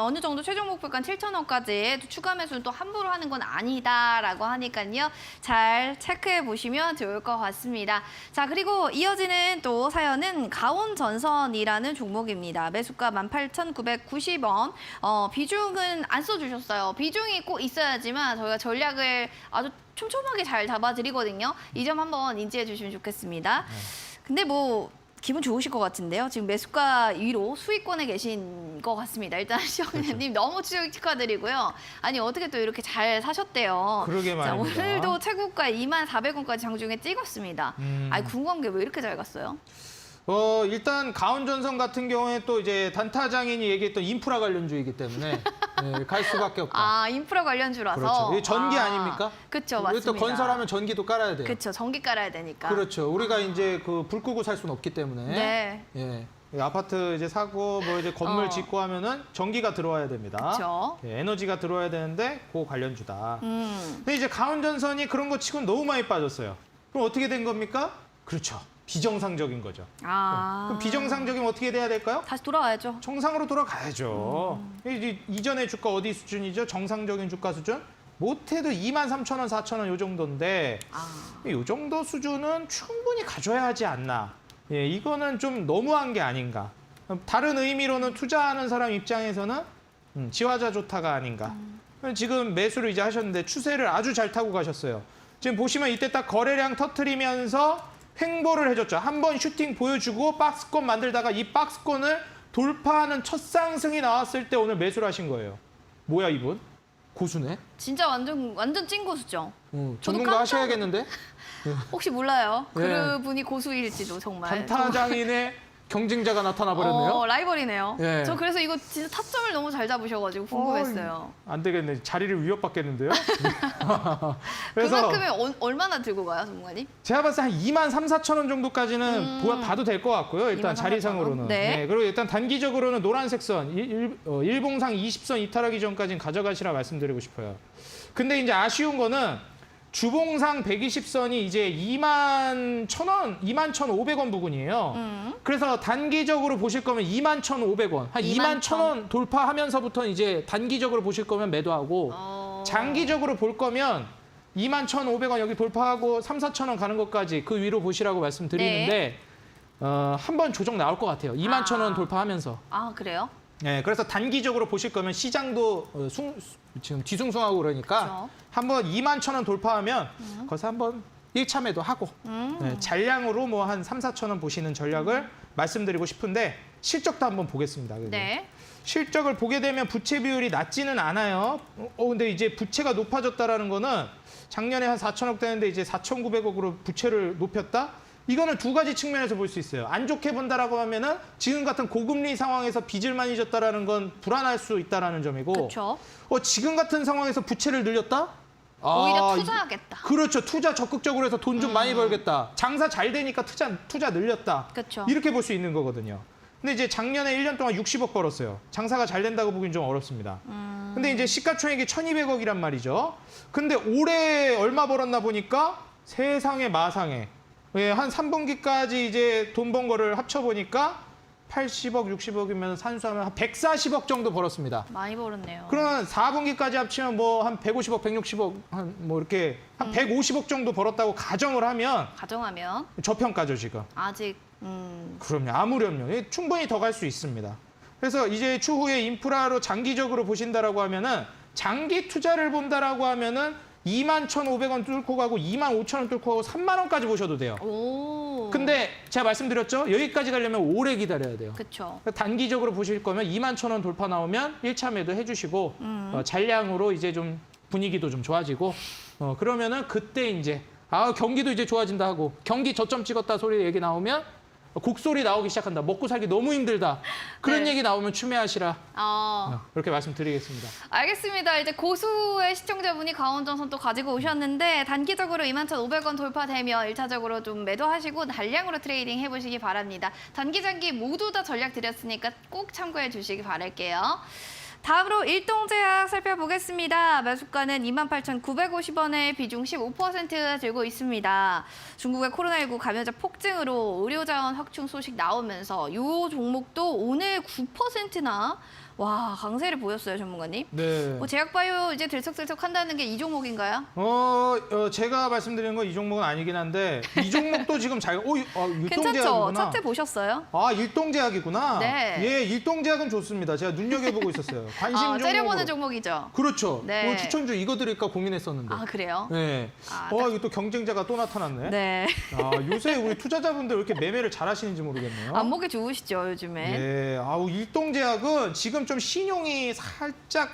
어느 정도 최종 목표가 7,000원까지 추가 매수는 또 함부로 하는 건 아니다라고 하니까요. 잘 체크해 보시면 좋을 것 같습니다. 자, 그리고 이어지는 또 사연은 가온전선이라는 종목입니다. 매수가 18,990원. 비중은 안 써주셨어요. 비중이 꼭 있어야지만 저희가 전략을 아주 촘촘하게 잘 잡아드리거든요. 이 점 한번 인지해 주시면 좋겠습니다. 근데 뭐 기분 좋으실 것 같은데요. 지금 매수가 위로 수익권에 계신 것 같습니다. 일단 시청자님 너무 축하드리고요. 아니 어떻게 또 이렇게 잘 사셨대요. 그러게 말입니다. 오늘도 최고가 24,400원까지 장중에 찍었습니다. 궁금한 게 왜 이렇게 잘 갔어요? 일단 가온전선 같은 경우에 또 이제 단타장인이 얘기했던 인프라 관련주이기 때문에 갈 수밖에 없다. 인프라 관련주라서. 그렇죠. 이게 전기 아닙니까? 그렇죠, 우리 맞습니다. 또 건설하면 전기도 깔아야 돼요. 그렇죠, 전기 깔아야 되니까. 그렇죠. 우리가 이제 그 불 끄고 살 수는 없기 때문에. 네. 예. 아파트 이제 사고 뭐 이제 건물 짓고 하면은 전기가 들어와야 됩니다. 그렇죠. 에너지가 들어와야 되는데 그 관련주다. 음. 근데 이제 가온전선이 그런 거 치고는 너무 많이 빠졌어요. 그럼 어떻게 된 겁니까? 그렇죠. 비정상적인 거죠. 그럼 비정상적이면 어떻게 돼야 될까요? 다시 돌아와야죠. 정상으로 돌아가야죠. 이전의 주가 어디 수준이죠? 정상적인 주가 수준? 못해도 23,000원, 4,000원 요 정도인데 이 정도 수준은 충분히 가져야 하지 않나. 예, 이거는 좀 너무한 게 아닌가. 다른 의미로는 투자하는 사람 입장에서는 지화자 좋다가 아닌가. 지금 매수를 이제 하셨는데 추세를 아주 잘 타고 가셨어요. 지금 보시면 이때 딱 거래량 터트리면서 횡보를 해줬죠. 한번 슈팅 보여주고 박스권 만들다가 이 박스권을 돌파하는 첫 상승이 나왔을 때 오늘 매수를 하신 거예요. 뭐야 이분? 고수네? 진짜 완전 찐 고수죠. 전문가 깜짝- 하셔야겠는데? 혹시 몰라요. 예. 그분이 고수일지도 정말. 단타장인의 경쟁자가 나타나 버렸네요. 라이벌이네요. 예. 저 그래서 이거 진짜 타점을 너무 잘 잡으셔가지고 궁금했어요. 안 되겠네. 자리를 위협받겠는데요. 그만큼은 얼마나 들고 가요, 전문가님? 제가 봤을 때 한 23,000~24,000원 정도까지는 봐도 될 것 같고요. 일단 23,000원? 자리상으로는. 네. 그리고 일단 단기적으로는 노란색 선, 일봉상 20선 이탈하기 전까지는 가져가시라 말씀드리고 싶어요. 근데 이제 아쉬운 거는 주봉상 120선이 이제 21,000원, 21,500원 부근이에요. 그래서 단기적으로 보실 거면 21,500원, 한 21,000원 돌파하면서부터 이제 단기적으로 보실 거면 매도하고 장기적으로 볼 거면 21,500원 여기 돌파하고 3,4,000원 가는 것까지 그 위로 보시라고 말씀드리는데 한번 조정 나올 것 같아요. 21,000원 돌파하면서. 그래요? 네, 그래서 단기적으로 보실 거면 시장도 지금 뒤숭숭하고 그러니까 그렇죠. 한번 21,000원 돌파하면 거기서 한번 1차 매도하고 잔량으로 뭐 한 3~4,000원 보시는 전략을 말씀드리고 싶은데 실적도 한번 보겠습니다. 그죠? 네. 실적을 보게 되면 부채 비율이 낮지는 않아요. 근데 이제 부채가 높아졌다라는 거는 작년에 한 4,000억 되는데 이제 4,900억으로 부채를 높였다? 이거는 두 가지 측면에서 볼 수 있어요. 안 좋게 본다라고 하면은 지금 같은 고금리 상황에서 빚을 많이 졌다라는 건 불안할 수 있다라는 점이고, 그렇죠. 지금 같은 상황에서 부채를 늘렸다? 오히려 투자하겠다. 그렇죠. 투자 적극적으로 해서 돈 좀 많이 벌겠다. 장사 잘 되니까 투자 늘렸다. 그렇죠. 이렇게 볼 수 있는 거거든요. 근데 이제 작년에 1년 동안 60억 벌었어요. 장사가 잘 된다고 보긴 좀 어렵습니다. 근데 이제 시가총액이 1,200억이란 말이죠. 근데 올해 얼마 벌었나 보니까 세상에 마상에. 예, 한 3분기까지 이제 돈 번 거를 합쳐보니까 80억, 60억이면 산수하면 한 140억 정도 벌었습니다. 많이 벌었네요. 그러면 4분기까지 합치면 뭐 한 150억, 160억, 한 뭐 이렇게 한 150억 정도 벌었다고 가정을 하면 가정하면 저평가죠, 지금. 아직 그럼요. 아무렴요. 예, 충분히 더 갈 수 있습니다. 그래서 이제 추후에 인프라로 장기적으로 보신다라고 하면은 장기 투자를 본다라고 하면은 21,500원 뚫고 가고 25,000원 뚫고 가고 3만 원까지 보셔도 돼요. 오. 근데 제가 말씀드렸죠. 여기까지 가려면 오래 기다려야 돼요. 그렇죠. 단기적으로 보실 거면 21,000원 돌파 나오면 1차 매도 해주시고 잔량으로 이제 좀 분위기도 좀 좋아지고 그러면은 그때 이제 경기도 이제 좋아진다 하고 경기 저점 찍었다 소리 얘기 나오면 곡소리 나오기 시작한다. 먹고 살기 너무 힘들다. 그런 네. 얘기 나오면 추매하시라. 그렇게 말씀드리겠습니다. 알겠습니다. 이제 고수의 시청자분이 강원정 선또 가지고 오셨는데 단기적으로 21,500원 돌파되면 1차적으로 좀 매도하시고 단량으로 트레이딩 해보시기 바랍니다. 단기, 장기 모두 다 전략 드렸으니까 꼭 참고해 주시기 바랄게요. 다음으로 일동제약 살펴보겠습니다. 매수가는 28,950원에 비중 15% 들고 있습니다. 중국의 코로나19 감염자 폭증으로 의료자원 확충 소식 나오면서 이 종목도 오늘 9%나 강세를 보였어요, 전문가님. 네. 제약바이오 이제 들썩들썩 한다는 게 이 종목인가요? 제가 말씀드리는 건 이 종목은 아니긴 한데 이 종목도 지금 괜찮죠? 일동제약이구나. 차트 보셨어요? 일동제약이구나. 네. 예, 일동제약은 좋습니다. 제가 눈여겨보고 있었어요. 관심 종목으로. 째려보는 종목이죠. 그렇죠. 네. 추천주 이거 드릴까 고민했었는데. 그래요? 네. 이거 또 경쟁자가 또 나타났네. 네. 요새 우리 투자자분들 왜 이렇게 매매를 잘하시는지 모르겠네요. 안목이 좋으시죠, 요즘에? 네. 일동제약은 지금 좀 신용이 살짝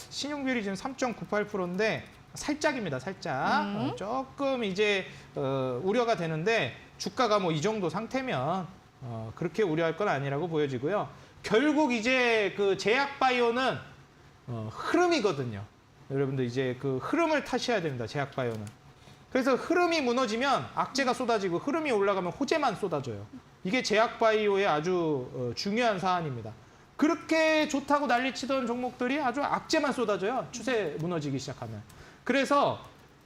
신용비율이 지금 3.98%인데 살짝입니다. 살짝. 조금 이제 우려가 되는데 주가가 뭐 이 정도 상태면 그렇게 우려할 건 아니라고 보여지고요. 결국 이제 그 제약바이오는 흐름이거든요. 여러분들 이제 그 흐름을 타셔야 됩니다. 제약바이오는. 그래서 흐름이 무너지면 악재가 쏟아지고 흐름이 올라가면 호재만 쏟아져요. 이게 제약바이오의 아주 중요한 사안입니다. 그렇게 좋다고 난리치던 종목들이 아주 악재만 쏟아져요. 추세 무너지기 시작하면. 그래서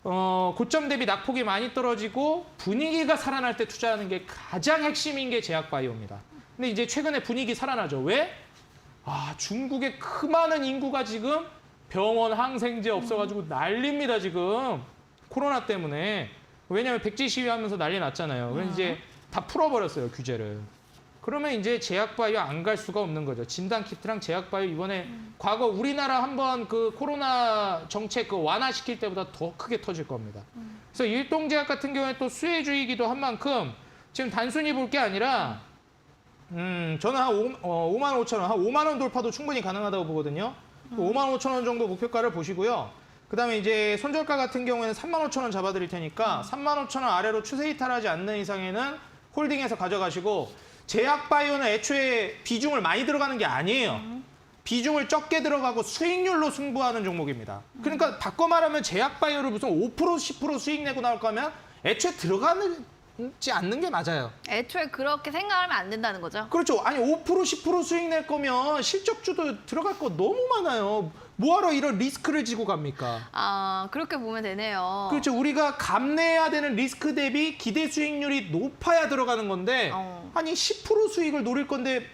고점 대비 낙폭이 많이 떨어지고 분위기가 살아날 때 투자하는 게 가장 핵심인 게 제약바이오입니다. 근데 이제 최근에 분위기 살아나죠. 왜? 중국의 그 많은 인구가 지금 병원, 항생제 없어가지고 난립니다, 지금. 코로나 때문에. 왜냐하면 백지 시위하면서 난리 났잖아요. 그래서 이제 다 풀어버렸어요, 규제를. 그러면 이제 제약바이오 안 갈 수가 없는 거죠. 진단키트랑 제약바이오 이번에 과거 우리나라 한번 그 코로나 정책 완화시킬 때보다 더 크게 터질 겁니다. 그래서 일동제약 같은 경우에 또 수혜주이기도 한 만큼 지금 단순히 볼 게 아니라 저는 한 5만 5천 원, 한 5만 원 돌파도 충분히 가능하다고 보거든요. 5만 5천 원 정도 목표가를 보시고요. 그다음에 이제 손절가 같은 경우에는 3만 5천 원 잡아드릴 테니까 3만 5천 원 아래로 추세 이탈하지 않는 이상에는 홀딩해서 가져가시고 제약바이오는 애초에 비중을 많이 들어가는 게 아니에요. 비중을 적게 들어가고 수익률로 승부하는 종목입니다. 그러니까 바꿔 말하면 제약바이오를 무슨 5% 10% 수익 내고 나올 거면 애초에 들어가지 않는 게 맞아요. 애초에 그렇게 생각하면 안 된다는 거죠? 그렇죠. 아니 5% 10% 수익 낼 거면 실적주도 들어갈 거 너무 많아요. 뭐하러 이런 리스크를 지고 갑니까? 그렇게 보면 되네요. 그렇죠. 우리가 감내해야 되는 리스크 대비 기대 수익률이 높아야 들어가는 건데 아니 10% 수익을 노릴 건데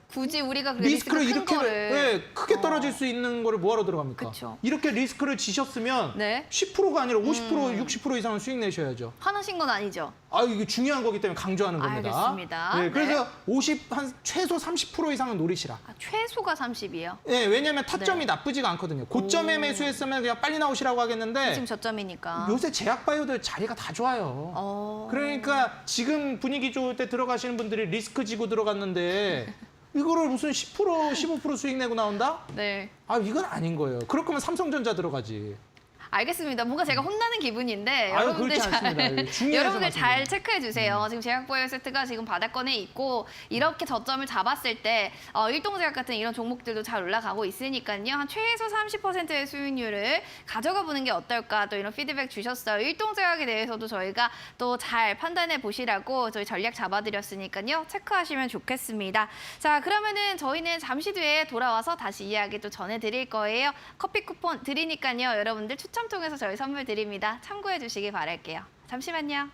굳이 우리가 그 리스크를 리스크가 큰 이렇게 거를 크게 떨어질 수 있는 거를 뭐하러 들어갑니까? 그쵸. 이렇게 리스크를 지셨으면 네. 10%가 아니라 50%, 60% 이상은 수익 내셔야죠. 화나신 건 아니죠? 이게 중요한 거기 때문에 강조하는 겁니다. 알겠습니다. 네, 그래서 네. 한 최소 30% 이상은 노리시라. 최소가 30이요? 네, 왜냐하면 타점이 네. 나쁘지가 않거든요. 고점에 매수했으면 그냥 빨리 나오시라고 하겠는데 지금 저점이니까. 요새 제약바이오들 자리가 다 좋아요. 그러니까 지금 분위기 좋을 때 들어가시는 분들이 리스크 지고 들어갔는데 이거를 무슨 10%, 15% 수익 내고 나온다? 네. 이건 아닌 거예요. 그럴 거면 삼성전자 들어가지. 알겠습니다. 뭔가 제가 혼나는 기분인데 아유, 여러분들 그렇지 않습니다. 중요해서 여러분들 잘 말씀드립니다. 체크해 주세요. 지금 제약바이오 세트가 지금 바닥권에 있고 이렇게 저점을 잡았을 때 일동제약 같은 이런 종목들도 잘 올라가고 있으니까요. 한 최소 30%의 수익률을 가져가 보는 게 어떨까 또 이런 피드백 주셨어요. 일동제약에 대해서도 저희가 또 잘 판단해 보시라고 저희 전략 잡아드렸으니까요. 체크하시면 좋겠습니다. 자, 그러면은 저희는 잠시 뒤에 돌아와서 다시 이야기 또 전해드릴 거예요. 커피 쿠폰 드리니까요. 여러분들 추첨 통해서 저희 선물 드립니다. 참고해 주시기 바랄게요. 잠시만요.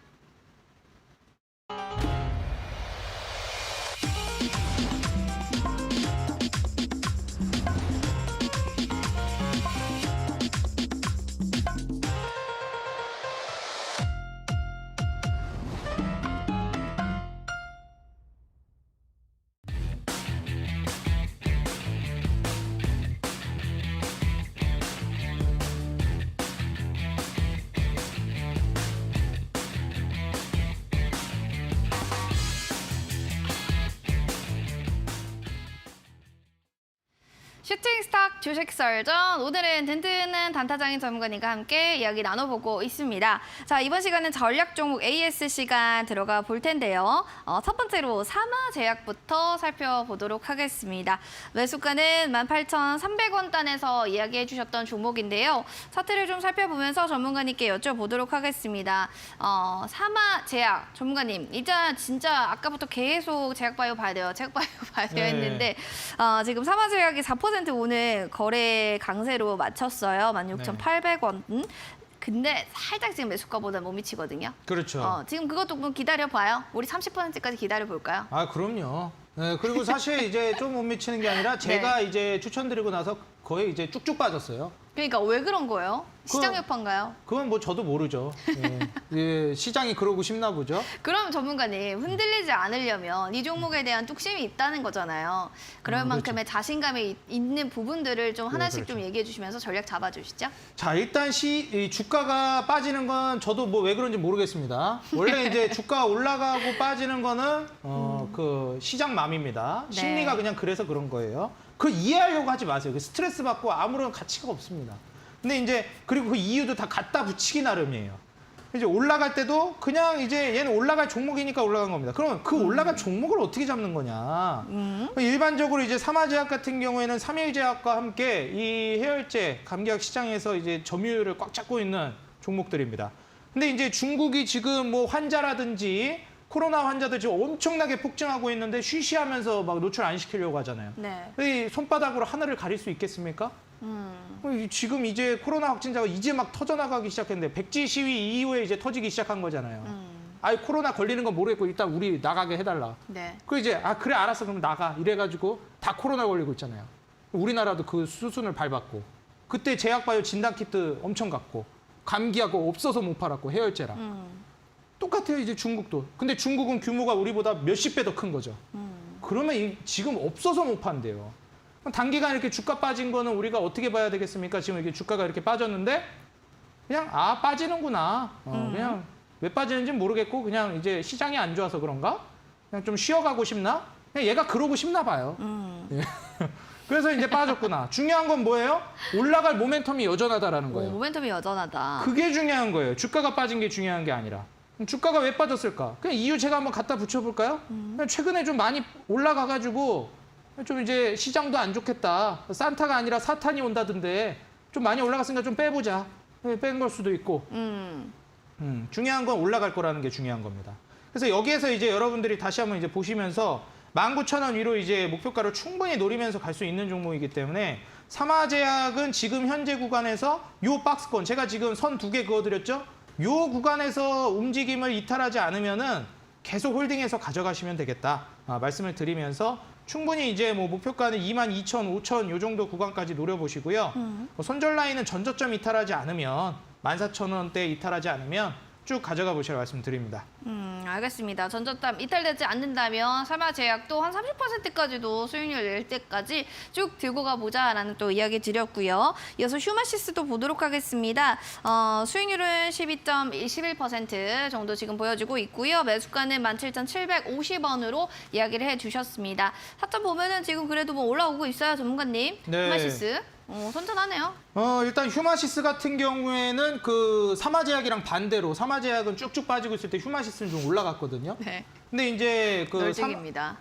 슈팅스탁 주식 설전, 오늘은 든든한 단타장인 전문가님과 함께 이야기 나눠보고 있습니다. 자, 이번 시간은 전략 종목 AS 시간 들어가 볼 텐데요. 첫 번째로 사마제약부터 살펴보도록 하겠습니다. 매수가는 18,300원 단에서 이야기해 주셨던 종목인데요. 차트를 좀 살펴보면서 전문가님께 여쭤보도록 하겠습니다. 사마제약 전문가님, 일단 진짜 아까부터 계속 제약바이오 봐야 돼요. 제약바이오 봐야 돼요 했는데 지금 사마제약이 4% 오늘 거래 강세로 마쳤어요. 16,800원. 근데 살짝 지금 매수가보다 못 미치거든요. 그렇죠. 지금 그것도 뭐 기다려봐요. 우리 30%까지 기다려볼까요? 아, 그럼요. 네, 그리고 사실 이제 좀 못 미치는 게 아니라 제가 이제 추천드리고 나서 거의 이제 쭉쭉 빠졌어요. 그러니까 왜 그런 거예요? 시장 여파인가요? 그건 뭐 저도 모르죠. 예, 시장이 그러고 싶나 보죠. 그럼 전문가님, 흔들리지 않으려면 이 종목에 대한 뚝심이 있다는 거잖아요. 그럴 만큼의 자신감이 있는 부분들을 좀 하나씩 그렇죠. 좀 얘기해 주시면서 전략 잡아주시죠. 자, 일단 이 주가가 빠지는 건 저도 뭐 왜 그런지 모르겠습니다. 원래 이제 주가 올라가고 빠지는 거는 그 시장 맘입니다. 네. 심리가 그냥 그래서 그런 거예요. 그걸 이해하려고 하지 마세요. 그 스트레스 받고 아무런 가치가 없습니다. 근데 이제 그리고 그 이유도 다 갖다 붙이기 나름이에요. 이제 올라갈 때도 그냥 이제 얘는 올라갈 종목이니까 올라간 겁니다. 그러면 그 올라갈 종목을 어떻게 잡는 거냐? 일반적으로 이제 사마제약 같은 경우에는 삼일제약과 함께 이 해열제, 감기약 시장에서 이제 점유율을 꽉 잡고 있는 종목들입니다. 근데 이제 중국이 지금 뭐 환자라든지 코로나 환자들 지금 엄청나게 폭증하고 있는데 쉬쉬하면서 막 노출 안 시키려고 하잖아요. 네. 이 손바닥으로 하늘을 가릴 수 있겠습니까? 지금 이제 코로나 확진자가 이제 막 터져나가기 시작했는데 백지 시위 이후에 이제 터지기 시작한 거잖아요. 아예 코로나 걸리는 건 모르겠고 일단 우리 나가게 해달라. 네. 그 이제 그래 알았어 그럼 나가 이래가지고 다 코로나 걸리고 있잖아요. 우리나라도 그 수순을 밟았고 그때 제약바이오 진단키트 엄청 갔고 감기하고 없어서 못 팔았고 해열제랑. 똑같아요 이제 중국도. 근데 중국은 규모가 우리보다 몇십 배 더 큰 거죠. 그러면 지금 없어서 못 판대요. 단기간 이렇게 주가 빠진 거는 우리가 어떻게 봐야 되겠습니까? 지금 이게 주가가 이렇게 빠졌는데 그냥 빠지는구나. 그냥 왜 빠지는지 모르겠고 그냥 이제 시장이 안 좋아서 그런가? 그냥 좀 쉬어가고 싶나? 그냥 얘가 그러고 싶나 봐요. 예. 그래서 이제 빠졌구나. 중요한 건 뭐예요? 올라갈 모멘텀이 여전하다라는 거예요. 모멘텀이 여전하다. 그게 중요한 거예요. 주가가 빠진 게 중요한 게 아니라. 그럼 주가가 왜 빠졌을까? 그냥 이유 제가 한번 갖다 붙여볼까요? 그냥 최근에 좀 많이 올라가가지고 좀 이제 시장도 안 좋겠다. 산타가 아니라 사탄이 온다던데 좀 많이 올라갔으니까 좀 빼보자. 뺀 걸 수도 있고. 중요한 건 올라갈 거라는 게 중요한 겁니다. 그래서 여기에서 이제 여러분들이 다시 한번 이제 보시면서 19,000원 위로 이제 목표가를 충분히 노리면서 갈 수 있는 종목이기 때문에 사마제약은 지금 현재 구간에서 요 박스권 제가 지금 선 2개 그어드렸죠? 요 구간에서 움직임을 이탈하지 않으면은 계속 홀딩해서 가져가시면 되겠다. 말씀을 드리면서 충분히 이제 뭐 목표가는 22,000, 5,000 요 정도 구간까지 노려보시고요. 손절 라인은 전저점 이탈하지 않으면 14,000원대 이탈하지 않으면 쭉 가져가 보시라 말씀드립니다. 알겠습니다. 전자담 이탈되지 않는다면 사마제약도 한 30%까지도 수익률 낼 때까지 쭉 들고 가보자라는 또 이야기 드렸고요. 이어서 휴마시스도 보도록 하겠습니다. 수익률은 12.11% 정도 지금 보여주고 있고요. 매수가는 17,750원으로 이야기를 해주셨습니다. 타점 보면은 지금 그래도 뭐 올라오고 있어요, 전문가님. 네. 휴마시스. 선전하네요. 일단 휴마시스 같은 경우에는 그 사마제약이랑 반대로 사마제약은 쭉쭉 빠지고 있을 때 휴마시스는 좀 올라갔거든요. 네. 근데 이제 그 널찍입니다.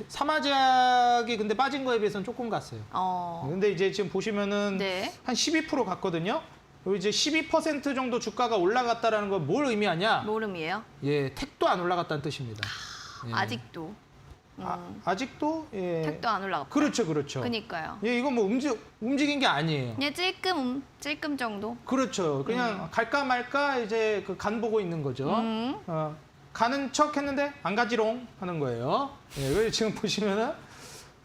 사마제약이 근데 빠진 거에 비해서는 조금 갔어요. 근데 이제 지금 보시면은 네. 한 12% 갔거든요. 그리고 이제 12% 정도 주가가 올라갔다라는 건 뭘 의미하냐? 노름이에요? 예, 택도 안 올라갔다는 뜻입니다. 예. 아직도. 아직도 예. 택도 안 올라갔다. 그렇죠, 그렇죠. 그니까요. 예, 이건 뭐 움직인 게 아니에요. 그냥 찔끔 정도. 그렇죠. 그냥 갈까 말까 이제 그 간 보고 있는 거죠. 가는 척 했는데 안 가지롱 하는 거예요. 예, 왜 지금 보시면은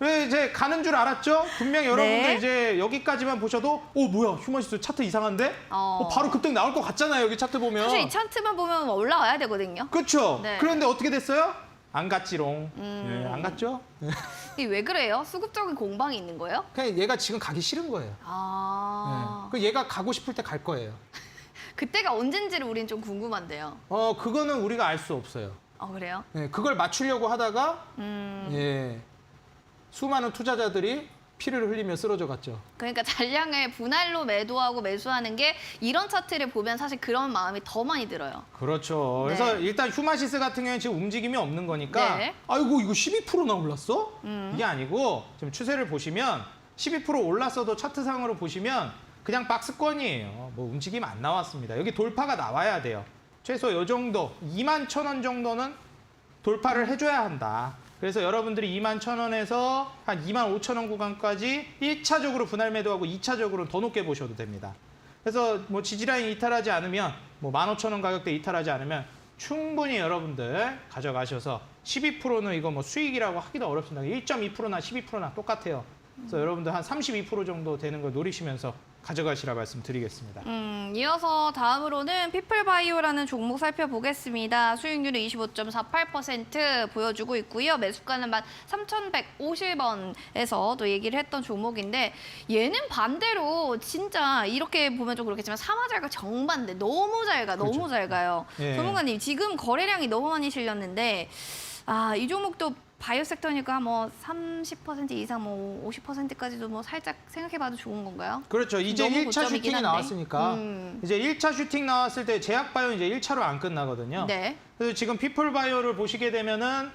왜 이제 가는 줄 알았죠? 분명 여러분들 이제 여기까지만 보셔도 뭐야 휴마시스 차트 이상한데? 바로 급등 나올 것 같잖아요. 여기 차트 보면. 사실 이 차트만 보면 올라와야 되거든요. 그렇죠. 네. 그런데 어떻게 됐어요? 안 갔지롱. 예, 안 갔죠? 이게 왜 그래요? 수급적인 공방이 있는 거예요? 그냥 얘가 지금 가기 싫은 거예요. 그 얘가 가고 싶을 때 갈 거예요. 그때가 언젠지를 우린 좀 궁금한데요. 그거는 우리가 알 수 없어요. 그래요? 예, 그걸 맞추려고 하다가 예, 수많은 투자자들이 피를 흘리며 쓰러져 갔죠. 그러니까 잔량을 분할로 매도하고 매수하는 게 이런 차트를 보면 사실 그런 마음이 더 많이 들어요. 그렇죠. 네. 그래서 일단 휴마시스 같은 경우는 지금 움직임이 없는 거니까 네. 아이고 이거 12%나 올랐어? 이게 아니고 지금 추세를 보시면 12% 올랐어도 차트상으로 보시면 그냥 박스권이에요. 뭐 움직임 안 나왔습니다. 여기 돌파가 나와야 돼요. 최소 이 정도 21,000원 정도는 돌파를 해줘야 한다. 그래서 여러분들이 21,000원에서 한 25,000원 구간까지 1차적으로 분할 매도하고 2차적으로 더 높게 보셔도 됩니다. 그래서 뭐 지지라인 이탈하지 않으면 뭐 15,000원 가격대 이탈하지 않으면 충분히 여러분들 가져가셔서 12%는 이거 뭐 수익이라고 하기도 어렵습니다. 1.2%나 12%나 똑같아요. 그래서 여러분들 한 32% 정도 되는 걸 노리시면서 가져가시라 말씀드리겠습니다. 이어서 다음으로는 피플바이오라는 종목 살펴보겠습니다. 수익률은 25.48% 보여주고 있고요. 매수가는 13,150원에서 또 얘기를 했던 종목인데 얘는 반대로 진짜 이렇게 보면 좀 그렇겠지만 사마자가 정반대. 너무 잘 가, 그렇죠. 너무 잘 가요. 예. 전문가님 지금 거래량이 너무 많이 실렸는데 이 종목도 바이오 섹터니까 뭐 30% 이상 뭐 50%까지도 뭐 살짝 생각해봐도 좋은 건가요? 그렇죠. 이제 너무 1차 고점이긴 슈팅이 한데. 나왔으니까 이제 1차 슈팅 나왔을 때 제약바이오 이제 1차로 안 끝나거든요. 네. 그래서 지금 피플바이오를 보시게 되면은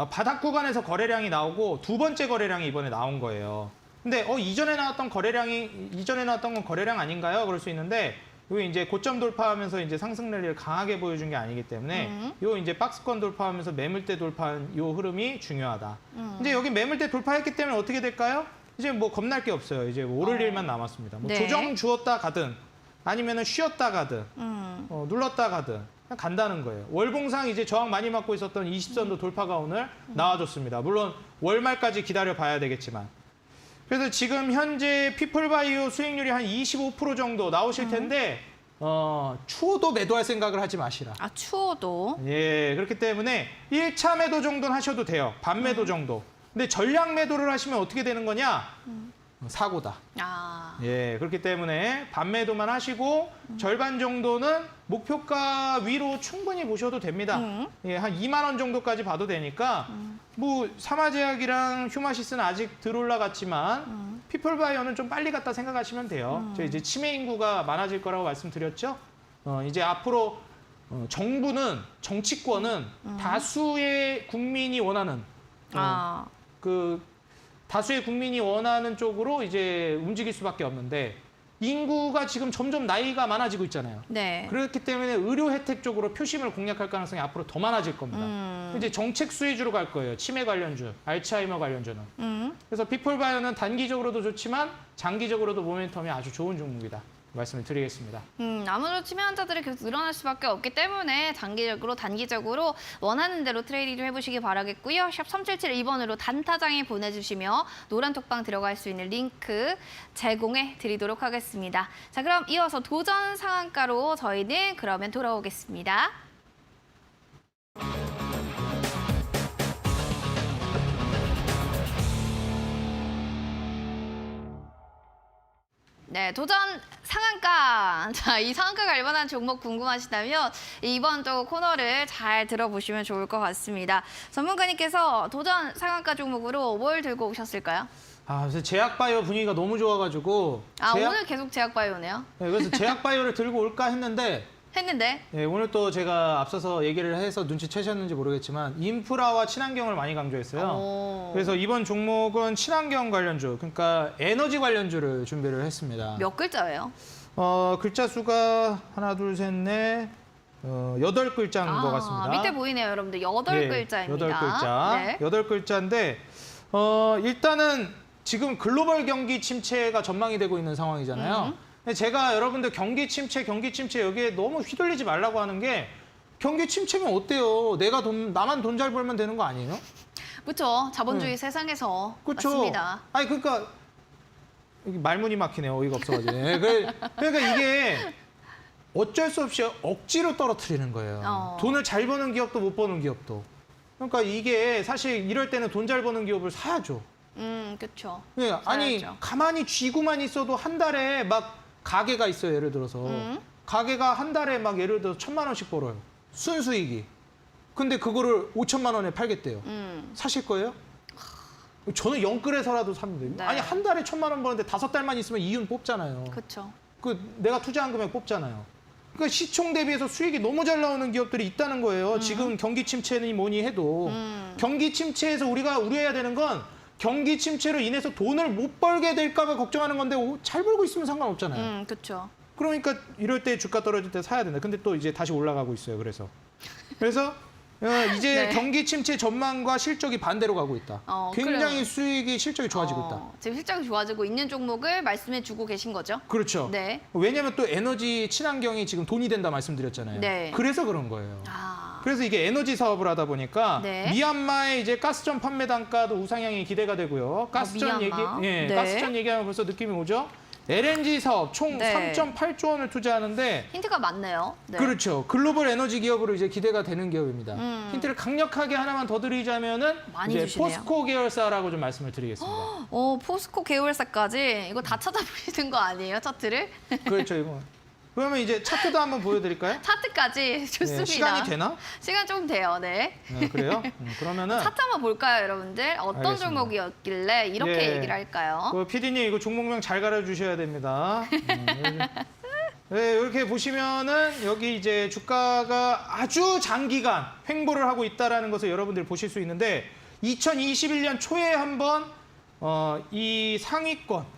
바닥 구간에서 거래량이 나오고 두 번째 거래량이 이번에 나온 거예요. 근데 이전에 나왔던 건 거래량 아닌가요? 그럴 수 있는데 요 이제 고점 돌파하면서 이제 상승 랠리를 강하게 보여준 게 아니기 때문에 요 이제 박스권 돌파하면서 매물대 돌파한 요 흐름이 중요하다. 이제 여기 매물대 돌파했기 때문에 어떻게 될까요? 이제 뭐 겁날 게 없어요. 이제 오를 일만 남았습니다. 뭐 네. 조정 주었다 가든 아니면은 쉬었다 가든 눌렀다 가든 그냥 간다는 거예요. 월봉상 이제 저항 많이 맞고 있었던 20선도 돌파가 오늘 나와줬습니다. 물론 월말까지 기다려 봐야 되겠지만. 그래서 지금 현재 피플바이오 수익률이 한 25% 정도 나오실 텐데 추워도 매도할 생각을 하지 마시라. 추워도. 예, 그렇기 때문에 1차 매도 정도는 하셔도 돼요. 반 매도 정도. 근데 전량 매도를 하시면 어떻게 되는 거냐? 사고다. 예, 그렇기 때문에 반 매도만 하시고 절반 정도는 목표가 위로 충분히 보셔도 됩니다. 예, 한 2만 원 정도까지 봐도 되니까 뭐 사마제약이랑 휴마시스는 아직 덜 올라갔지만 피플바이오는 좀 빨리 갔다 생각하시면 돼요. 저 이제 치매 인구가 많아질 거라고 말씀드렸죠. 이제 앞으로 정치권은 다수의 국민이 원하는 다수의 국민이 원하는 쪽으로 이제 움직일 수밖에 없는데 인구가 지금 점점 나이가 많아지고 있잖아요. 네. 그렇기 때문에 의료 혜택 쪽으로 표심을 공략할 가능성이 앞으로 더 많아질 겁니다. 이제 정책 수혜주로 갈 거예요. 치매 관련주, 알츠하이머 관련주는. 그래서 피플바이오는 단기적으로도 좋지만 장기적으로도 모멘텀이 아주 좋은 종목이다. 말씀을 드리겠습니다. 아무래도 치매 환자들이 계속 늘어날 수밖에 없기 때문에 단기적으로 원하는 대로 트레이딩 좀 해보시기 바라겠고요. 샵 3772번으로 단타장에 보내주시며 노란 톡방 들어갈 수 있는 링크 제공해 드리도록 하겠습니다. 자, 그럼 이어서 도전 상한가로 저희는 그러면 돌아오겠습니다. 네, 도전 상한가. 자, 이 상한가 갈 만한 종목 궁금하시다면 이번 또 코너를 잘 들어보시면 좋을 것 같습니다. 전문가님께서 도전 상한가 종목으로 뭘 들고 오셨을까요? 그래서 제약바이오 분위기가 너무 좋아가지고 오늘 계속 제약바이오네요. 네, 그래서 제약바이오를 들고 올까 했는데 오늘 또 제가 앞서서 얘기를 해서 눈치채셨는지 모르겠지만 인프라와 친환경을 많이 강조했어요. 그래서 이번 종목은 친환경 관련주, 그러니까 에너지 관련주를 준비를 했습니다. 몇 글자예요? 글자 수가 하나, 둘, 셋, 넷, 8글자인 것 같습니다. 밑에 보이네요, 여러분들. 8글자입니다. 8글자. 네. 8글자인데 일단은 지금 글로벌 경기 침체가 전망이 되고 있는 상황이잖아요. 근데 제가 여러분들 경기 침체 여기에 너무 휘둘리지 말라고 하는 게 경기 침체면 어때요? 나만 돈 잘 벌면 되는 거 아니에요? 그렇죠. 자본주의 세상에서 그쵸? 맞습니다. 아니 그러니까 말문이 막히네요. 어이가 없어가지고. 그러니까 이게 어쩔 수 없이 억지로 떨어뜨리는 거예요. 돈을 잘 버는 기업도 못 버는 기업도. 그러니까 이게 사실 이럴 때는 돈 잘 버는 기업을 사야죠. 그렇죠. 네, 아니 가만히 쥐고만 있어도 한 달에 막 가게가 있어요. 예를 들어서 가게가 한 달에 막 예를 들어서 1,000만 원씩 벌어요. 순수익이. 근데 그거를 5천만 원에 팔겠대요. 사실 거예요? 저는 영끌에서라도 삽니다. 네. 아니 한 달에 1,000만 원 버는데 5달만 있으면 이윤 뽑잖아요. 그렇죠. 내가 투자한 금액 뽑잖아요. 그러니까 시총 대비해서 수익이 너무 잘 나오는 기업들이 있다는 거예요. 지금 경기 침체니 뭐니 해도 경기 침체에서 우리가 우려해야 되는 건 경기 침체로 인해서 돈을 못 벌게 될까 봐 걱정하는 건데 잘 벌고 있으면 상관없잖아요. 그렇죠. 그러니까 이럴 때 주가 떨어질 때 사야 된다. 근데 또 이제 다시 올라가고 있어요. 그래서 이제 네. 경기 침체 전망과 실적이 반대로 가고 있다. 굉장히 실적이 좋아지고 있다. 지금 실적이 좋아지고 있는 종목을 말씀해 주고 계신 거죠? 그렇죠. 네. 왜냐하면 또 에너지 친환경이 지금 돈이 된다 말씀드렸잖아요. 네. 그래서 그런 거예요. 그래서 이게 에너지 사업을 하다 보니까 네. 미얀마의 이제 가스전 판매 단가도 우상향이 기대가 되고요. 가스전 미얀마. 네. 가스전 얘기하면 벌써 느낌이 오죠. LNG 사업 총 네. 3.8조 원을 투자하는데 힌트가 많네요. 네. 그렇죠. 글로벌 에너지 기업으로 이제 기대가 되는 기업입니다. 힌트를 강력하게 하나만 더 드리자면은 많이 이제 주시네요. 포스코 계열사라고 좀 말씀을 드리겠습니다. 포스코 계열사까지 이거 다 찾아보시는 거 아니에요, 차트를? 그렇죠, 이거. 그러면 이제 차트도 한번 보여드릴까요? 차트까지 좋습니다. 네, 시간이 되나? 시간 좀 돼요, 네. 그래요? 그러면은 차트 한번 볼까요, 여러분들? 어떤 알겠습니다. 종목이었길래 이렇게 예. 얘기를 할까요? PD님 이거 종목명 잘 가려주셔야 됩니다. 네, 이렇게 보시면은 여기 이제 주가가 아주 장기간 횡보를 하고 있다라는 것을 여러분들이 보실 수 있는데 2021년 초에 한번 이 상위권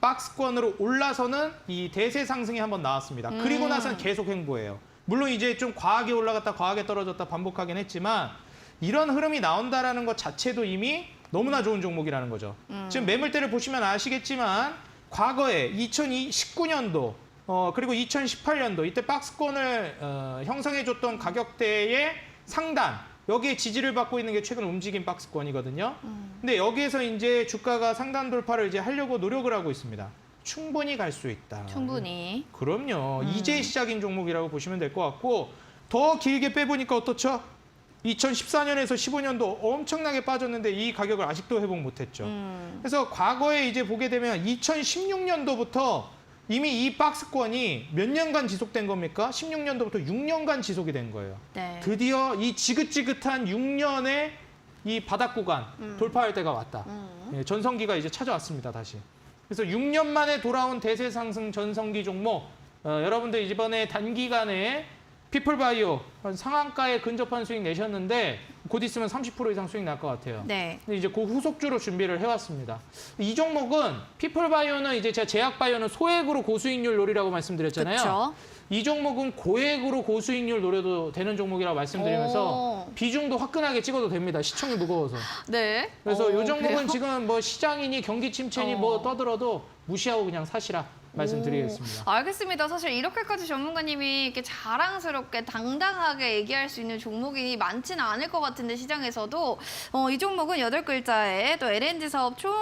박스권으로 올라서는 이 대세 상승이 한번 나왔습니다. 그리고 나서는 계속 횡보예요. 물론 이제 좀 과하게 올라갔다 과하게 떨어졌다 반복하긴 했지만 이런 흐름이 나온다라는 것 자체도 이미 너무나 좋은 종목이라는 거죠. 지금 매물대를 보시면 아시겠지만 과거에 2019년도 그리고 2018년도 이때 박스권을 형성해줬던 가격대의 상단 여기에 지지를 받고 있는 게 최근 움직인 박스권이거든요. 근데 여기에서 이제 주가가 상단 돌파를 이제 하려고 노력을 하고 있습니다. 충분히 갈 수 있다. 충분히. 그럼요. 이제 시작인 종목이라고 보시면 될 것 같고 더 길게 빼보니까 어떻죠? 2014년에서 15년도 엄청나게 빠졌는데 이 가격을 아직도 회복 못했죠. 그래서 과거에 이제 보게 되면 2016년도부터 이미 이 박스권이 몇 년간 지속된 겁니까? 16년도부터 6년간 지속이 된 거예요. 네. 드디어 이 지긋지긋한 6년의 이 바닥 구간 돌파할 때가 왔다. 예, 전성기가 이제 찾아왔습니다, 다시. 그래서 6년 만에 돌아온 대세 상승 전성기 종목, 여러분들 이번에 단기간에 피플바이오 상한가에 근접한 수익 내셨는데 곧 있으면 30% 이상 수익 날 것 같아요. 네. 근데 이제 그 후속주로 준비를 해왔습니다. 이 종목은 피플바이오는 이제 제가 제약바이오는 소액으로 고수익률 노리라고 말씀드렸잖아요. 그렇죠. 이 종목은 고액으로 고수익률 노려도 되는 종목이라고 말씀드리면서 비중도 화끈하게 찍어도 됩니다. 시총이 무거워서. 네. 그래서 이 종목은 그래요? 지금 뭐 시장이니 경기 침체니 뭐 떠들어도 무시하고 그냥 사시라 말씀드리겠습니다. 알겠습니다. 사실 이렇게까지 전문가님이 이렇게 자랑스럽게 당당하게 얘기할 수 있는 종목이 많지는 않을 것 같은데 시장에서도 이 종목은 8글자에 또 LNG 사업 총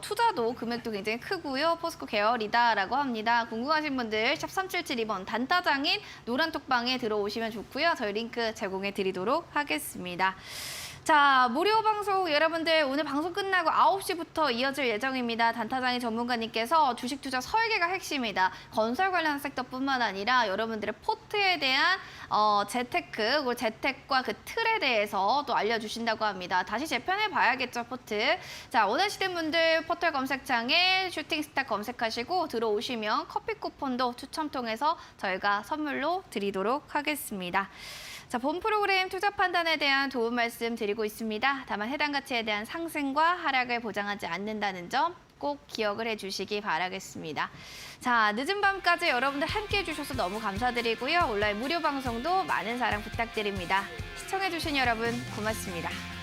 투자도 금액도 굉장히 크고요. 포스코 계열이다라고 합니다. 궁금하신 분들 샵 3772번 단타장인 노란톡방에 들어오시면 좋고요. 저희 링크 제공해 드리도록 하겠습니다. 자, 무료 방송 여러분들 오늘 방송 끝나고 9시부터 이어질 예정입니다. 단타장의 전문가님께서 주식 투자 설계가 핵심이다. 건설 관련 섹터뿐만 아니라 여러분들의 포트에 대한 재테크, 그리고 재테크와 그 틀에 대해서 또 알려주신다고 합니다. 다시 재편해 봐야겠죠, 포트. 자, 원하시는 분들 포털 검색창에 슈팅스타 검색하시고 들어오시면 커피 쿠폰도 추첨 통해서 저희가 선물로 드리도록 하겠습니다. 자, 본 프로그램 투자 판단에 대한 도움 말씀 드리고 있습니다. 다만 해당 가치에 대한 상승과 하락을 보장하지 않는다는 점 꼭 기억을 해주시기 바라겠습니다. 자, 늦은 밤까지 여러분들 함께해 주셔서 너무 감사드리고요. 온라인 무료 방송도 많은 사랑 부탁드립니다. 시청해주신 여러분 고맙습니다.